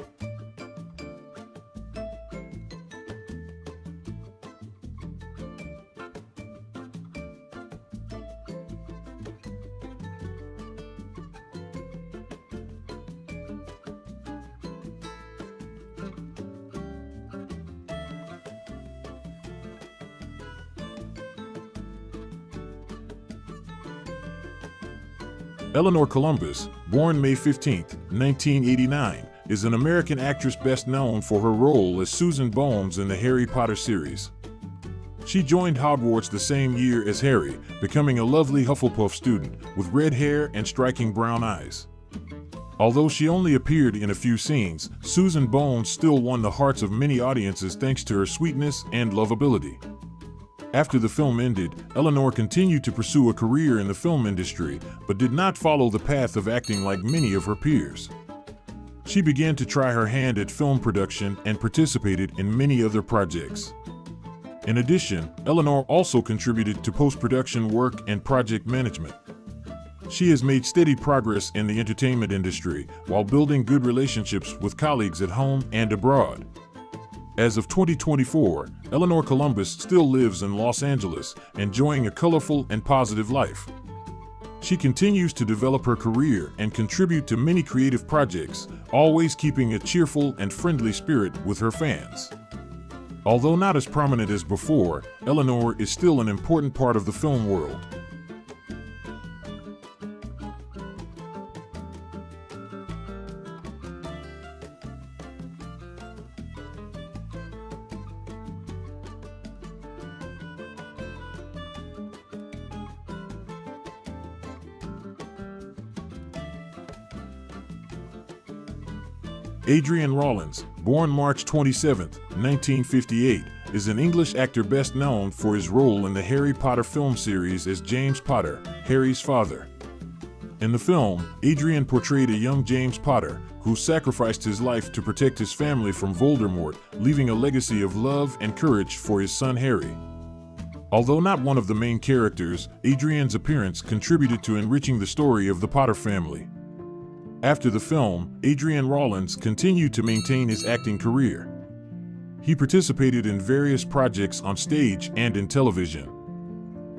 Eleanor Columbus, born May 15, 1989, is an American actress best known for her role as Susan Bones in the Harry Potter series. She joined Hogwarts the same year as Harry, becoming a lovely Hufflepuff student with red hair and striking brown eyes. Although she only appeared in a few scenes, Susan Bones still won the hearts of many audiences thanks to her sweetness and lovability. After the film ended, Eleanor continued to pursue a career in the film industry, but did not follow the path of acting like many of her peers. She began to try her hand at film production and participated in many other projects. In addition, Eleanor also contributed to post-production work and project management. She has made steady progress in the entertainment industry while building good relationships with colleagues at home and abroad. As of 2024, Eleanor Columbus still lives in Los Angeles, enjoying a colorful and positive life. She continues to develop her career and contribute to many creative projects, always keeping a cheerful and friendly spirit with her fans. Although not as prominent as before, Eleanor is still an important part of the film world. Adrian Rawlins, born March 27, 1958, is an English actor best known for his role in the Harry Potter film series as James Potter, Harry's father. In the film, Adrian portrayed a young James Potter who sacrificed his life to protect his family from Voldemort, leaving a legacy of love and courage for his son Harry. Although not one of the main characters, Adrian's appearance contributed to enriching the story of the Potter family. After the film, Adrian Rawlins continued to maintain his acting career. He participated in various projects on stage and in television.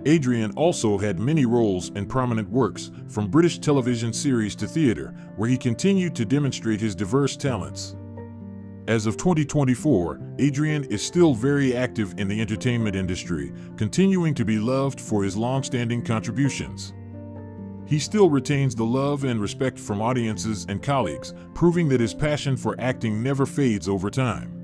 Adrian also had many roles in prominent works, from British television series to theater, where he continued to demonstrate his diverse talents. As of 2024, Adrian is still very active in the entertainment industry, continuing to be loved for his long-standing contributions. He still retains the love and respect from audiences and colleagues, proving that his passion for acting never fades over time.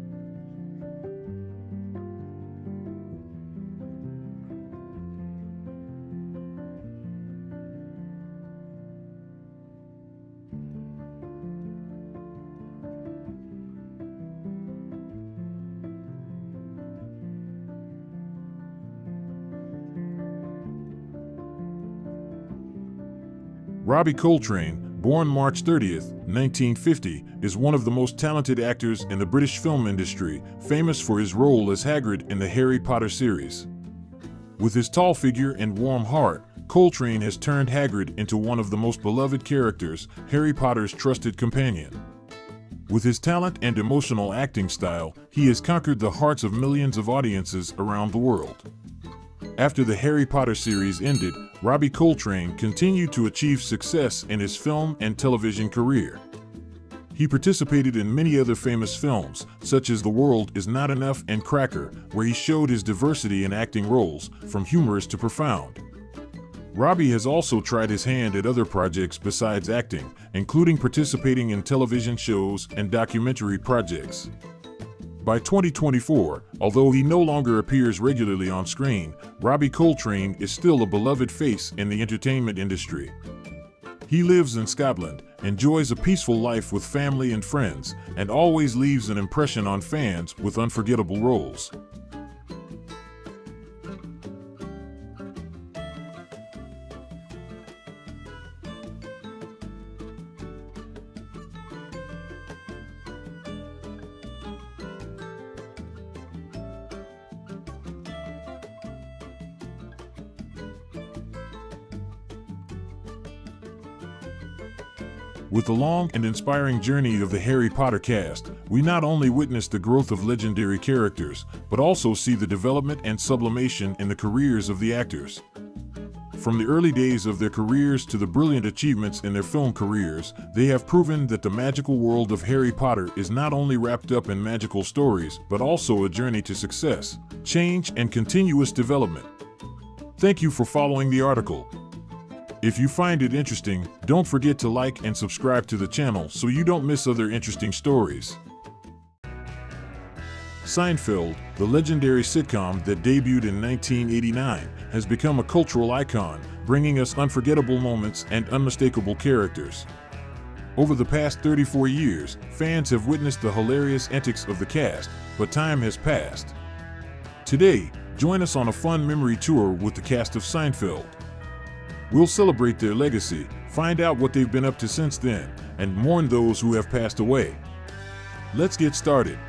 Robbie Coltrane, born March 30, 1950, is one of the most talented actors in the British film industry, famous for his role as Hagrid in the Harry Potter series. With his tall figure and warm heart, Coltrane has turned Hagrid into one of the most beloved characters, Harry Potter's trusted companion. With his talent and emotional acting style, he has conquered the hearts of millions of audiences around the world. After the Harry Potter series ended, Robbie Coltrane continued to achieve success in his film and television career. He participated in many other famous films, such as The World Is Not Enough and Cracker, where he showed his diversity in acting roles, from humorous to profound. Robbie has also tried his hand at other projects besides acting, including participating in television shows and documentary projects. By 2024, although he no longer appears regularly on screen, Robbie Coltrane is still a beloved face in the entertainment industry. He lives in Scotland, enjoys a peaceful life with family and friends, and always leaves an impression on fans with unforgettable roles. With the long and inspiring journey of the Harry Potter cast, we not only witness the growth of legendary characters, but also see the development and sublimation in the careers of the actors. From the early days of their careers to the brilliant achievements in their film careers, they have proven that the magical world of Harry Potter is not only wrapped up in magical stories, but also a journey to success, change, and continuous development. Thank you for following the article. If you find it interesting, don't forget to like and subscribe to the channel so you don't miss other interesting stories. Seinfeld, the legendary sitcom that debuted in 1989, has become a cultural icon, bringing us unforgettable moments and unmistakable characters. Over the past 34 years, fans have witnessed the hilarious antics of the cast, but time has passed. Today, join us on a fun memory tour with the cast of Seinfeld. We'll celebrate their legacy, find out what they've been up to since then, and mourn those who have passed away. Let's get started.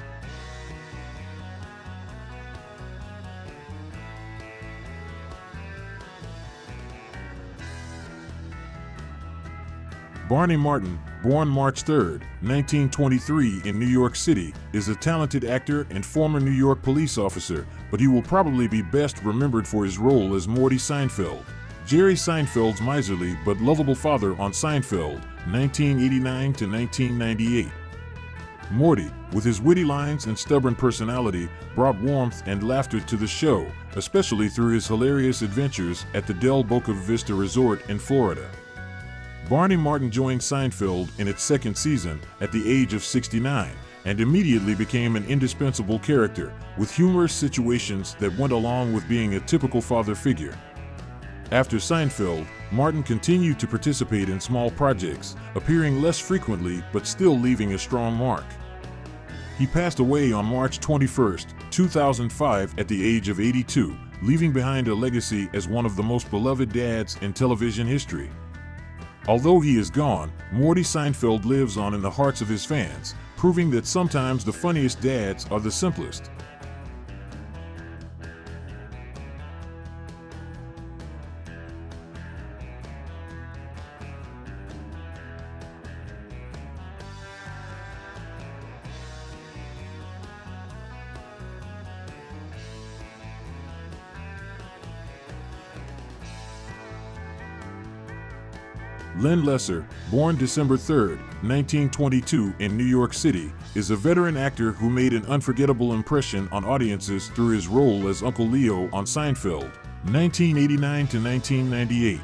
Barney Martin, born March 3, 1923 in New York City, is a talented actor and former New York police officer, but he will probably be best remembered for his role as Morty Seinfeld, Jerry Seinfeld's miserly but lovable father on Seinfeld, 1989 to 1998. Morty, with his witty lines and stubborn personality, brought warmth and laughter to the show, especially through his hilarious adventures at the Del Boca Vista Resort in Florida. Barney Martin joined Seinfeld in its second season at the age of 69 and immediately became an indispensable character, with humorous situations that went along with being a typical father figure. After Seinfeld, Martin continued to participate in small projects, appearing less frequently but still leaving a strong mark. He passed away on March 21, 2005 at the age of 82, leaving behind a legacy as one of the most beloved dads in television history. Although he is gone, Morty Seinfeld lives on in the hearts of his fans, proving that sometimes the funniest dads are the simplest. Len Lesser, born December 3, 1922 in New York City, is a veteran actor who made an unforgettable impression on audiences through his role as Uncle Leo on Seinfeld, 1989 to 1998.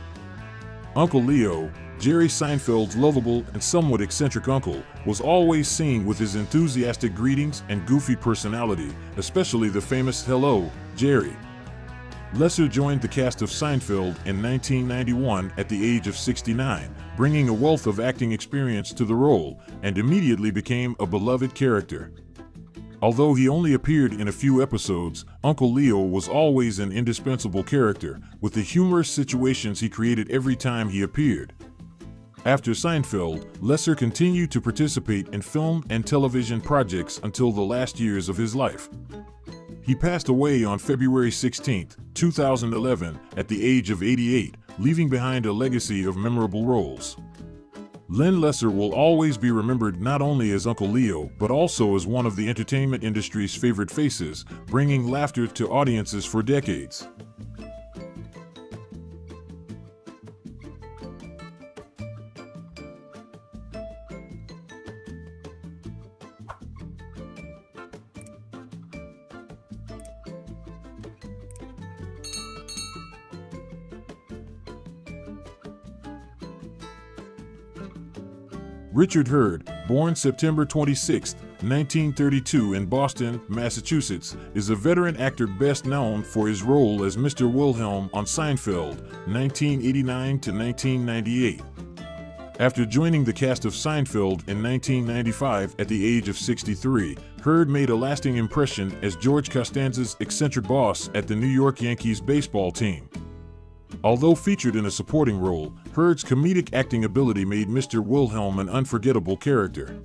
Uncle Leo, Jerry Seinfeld's lovable and somewhat eccentric uncle, was always seen with his enthusiastic greetings and goofy personality, especially the famous "Hello, Jerry." Lesser joined the cast of Seinfeld in 1991 at the age of 69, bringing a wealth of acting experience to the role, and immediately became a beloved character. Although he only appeared in a few episodes, Uncle Leo was always an indispensable character, with the humorous situations he created every time he appeared. After Seinfeld, Lesser continued to participate in film and television projects until the last years of his life. He passed away on February 16, 2011, at the age of 88, leaving behind a legacy of memorable roles. Len Lesser will always be remembered not only as Uncle Leo, but also as one of the entertainment industry's favorite faces, bringing laughter to audiences for decades. Richard Hurd, born September 26, 1932 in Boston, Massachusetts, is a veteran actor best known for his role as Mr. Wilhelm on Seinfeld, 1989 to 1998. After joining the cast of Seinfeld in 1995 at the age of 63, Hurd made a lasting impression as George Costanza's eccentric boss at the New York Yankees baseball team. Although featured in a supporting role, Hurd's comedic acting ability made Mr. Wilhelm an unforgettable character.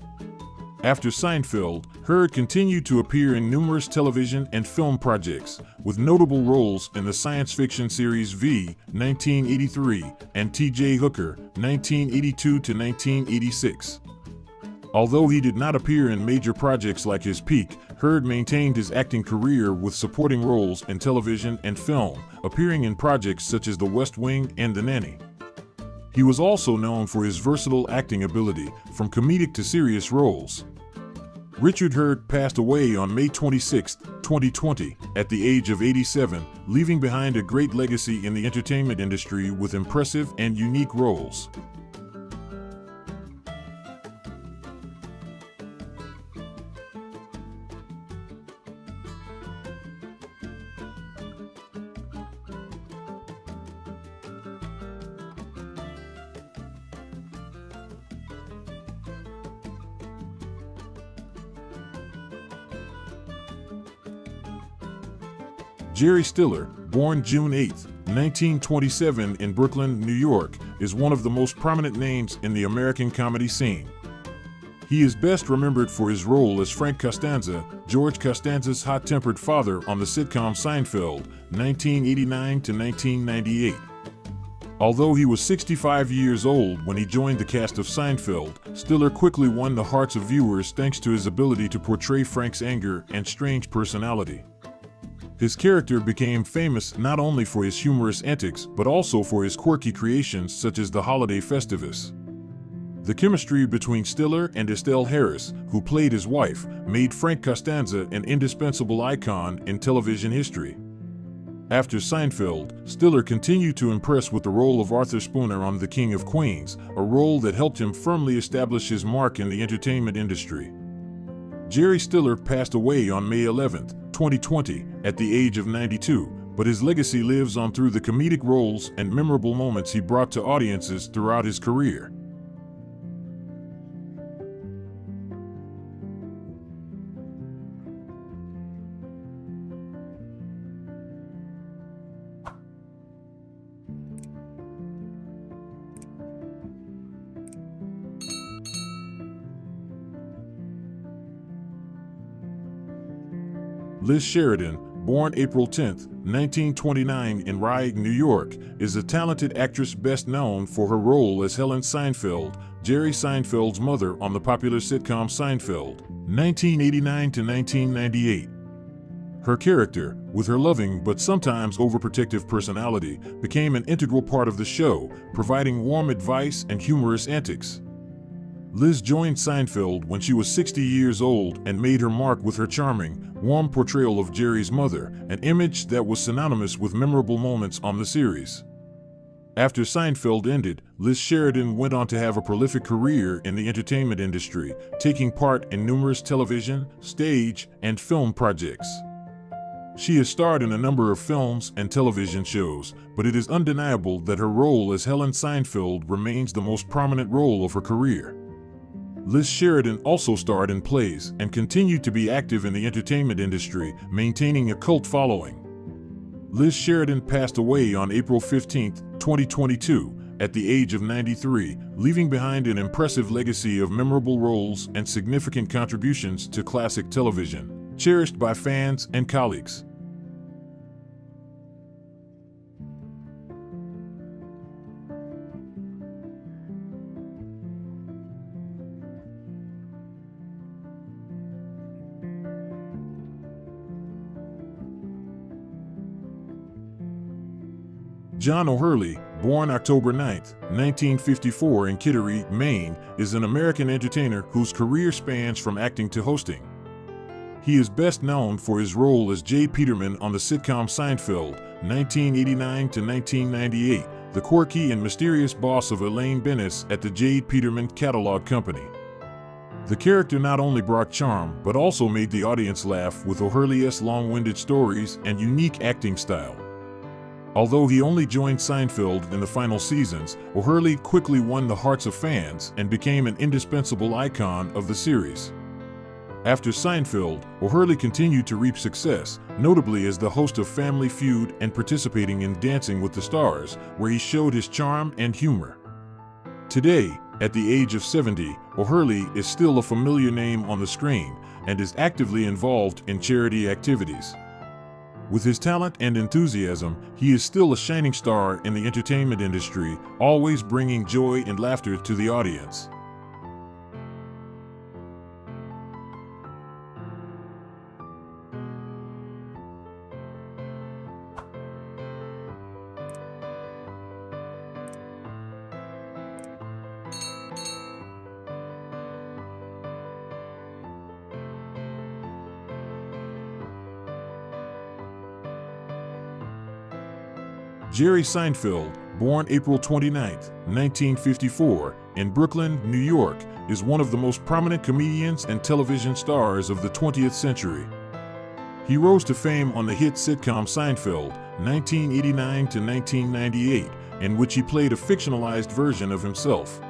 After Seinfeld, Hurd continued to appear in numerous television and film projects, with notable roles in the science fiction series V, 1983, and T.J. Hooker, 1982 to 1986. Although he did not appear in major projects like his peak, Hurd maintained his acting career with supporting roles in television and film, appearing in projects such as The West Wing and The Nanny. He was also known for his versatile acting ability, from comedic to serious roles. Richard Hurd passed away on May 26, 2020, at the age of 87, leaving behind a great legacy in the entertainment industry with impressive and unique roles. Jerry Stiller, born June 8, 1927 in Brooklyn, New York, is one of the most prominent names in the American comedy scene. He is best remembered for his role as Frank Costanza, George Costanza's hot-tempered father on the sitcom Seinfeld, 1989 to 1998. Although he was 65 years old when he joined the cast of Seinfeld, Stiller quickly won the hearts of viewers thanks to his ability to portray Frank's anger and strange personality. His character became famous not only for his humorous antics, but also for his quirky creations such as the holiday Festivus. The chemistry between Stiller and Estelle Harris, who played his wife, made Frank Costanza an indispensable icon in television history. After Seinfeld, Stiller continued to impress with the role of Arthur Spooner on The King of Queens, a role that helped him firmly establish his mark in the entertainment industry. Jerry Stiller passed away on May 11, 2020, at the age of 92, but his legacy lives on through the comedic roles and memorable moments he brought to audiences throughout his career. Liz Sheridan, born April 10, 1929 in Rye, New York, is a talented actress best known for her role as Helen Seinfeld, Jerry Seinfeld's mother on the popular sitcom Seinfeld, 1989 to 1998. Her character, with her loving but sometimes overprotective personality, became an integral part of the show, providing warm advice and humorous antics. Liz joined Seinfeld when she was 60 years old and made her mark with her charming, warm portrayal of Jerry's mother, an image that was synonymous with memorable moments on the series. After Seinfeld ended, Liz Sheridan went on to have a prolific career in the entertainment industry, taking part in numerous television, stage, and film projects. She has starred in a number of films and television shows, but it is undeniable that her role as Helen Seinfeld remains the most prominent role of her career. Liz Sheridan also starred in plays and continued to be active in the entertainment industry, maintaining a cult following. Liz Sheridan passed away on April 15, 2022, at the age of 93, leaving behind an impressive legacy of memorable roles and significant contributions to classic television, cherished by fans and colleagues. John O'Hurley, born October 9, 1954 in Kittery, Maine, is an American entertainer whose career spans from acting to hosting. He is best known for his role as J. Peterman on the sitcom Seinfeld, 1989 to 1998, the quirky and mysterious boss of Elaine Bennis at the J. Peterman Catalog Company. The character not only brought charm, but also made the audience laugh with O'Hurley's long-winded stories and unique acting style. Although he only joined Seinfeld in the final seasons, O'Hurley quickly won the hearts of fans and became an indispensable icon of the series. After Seinfeld, O'Hurley continued to reap success, notably as the host of Family Feud and participating in Dancing with the Stars, where he showed his charm and humor. Today, at the age of 70, O'Hurley is still a familiar name on the screen and is actively involved in charity activities. With his talent and enthusiasm, he is still a shining star in the entertainment industry, always bringing joy and laughter to the audience. Jerry Seinfeld, born April 29, 1954, in Brooklyn, New York, is one of the most prominent comedians and television stars of the 20th century. He rose to fame on the hit sitcom Seinfeld, 1989 to 1998, in which he played a fictionalized version of himself.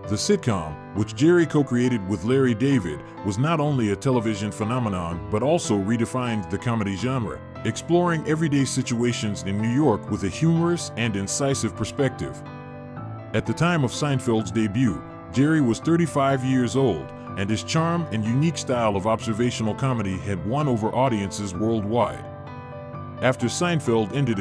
The sitcom, which Jerry co-created with Larry David, was not only a television phenomenon but also redefined the comedy genre, exploring everyday situations in New York with a humorous and incisive perspective. At the time of Seinfeld's debut, Jerry was 35 years old, and his charm and unique style of observational comedy had won over audiences worldwide. After Seinfeld ended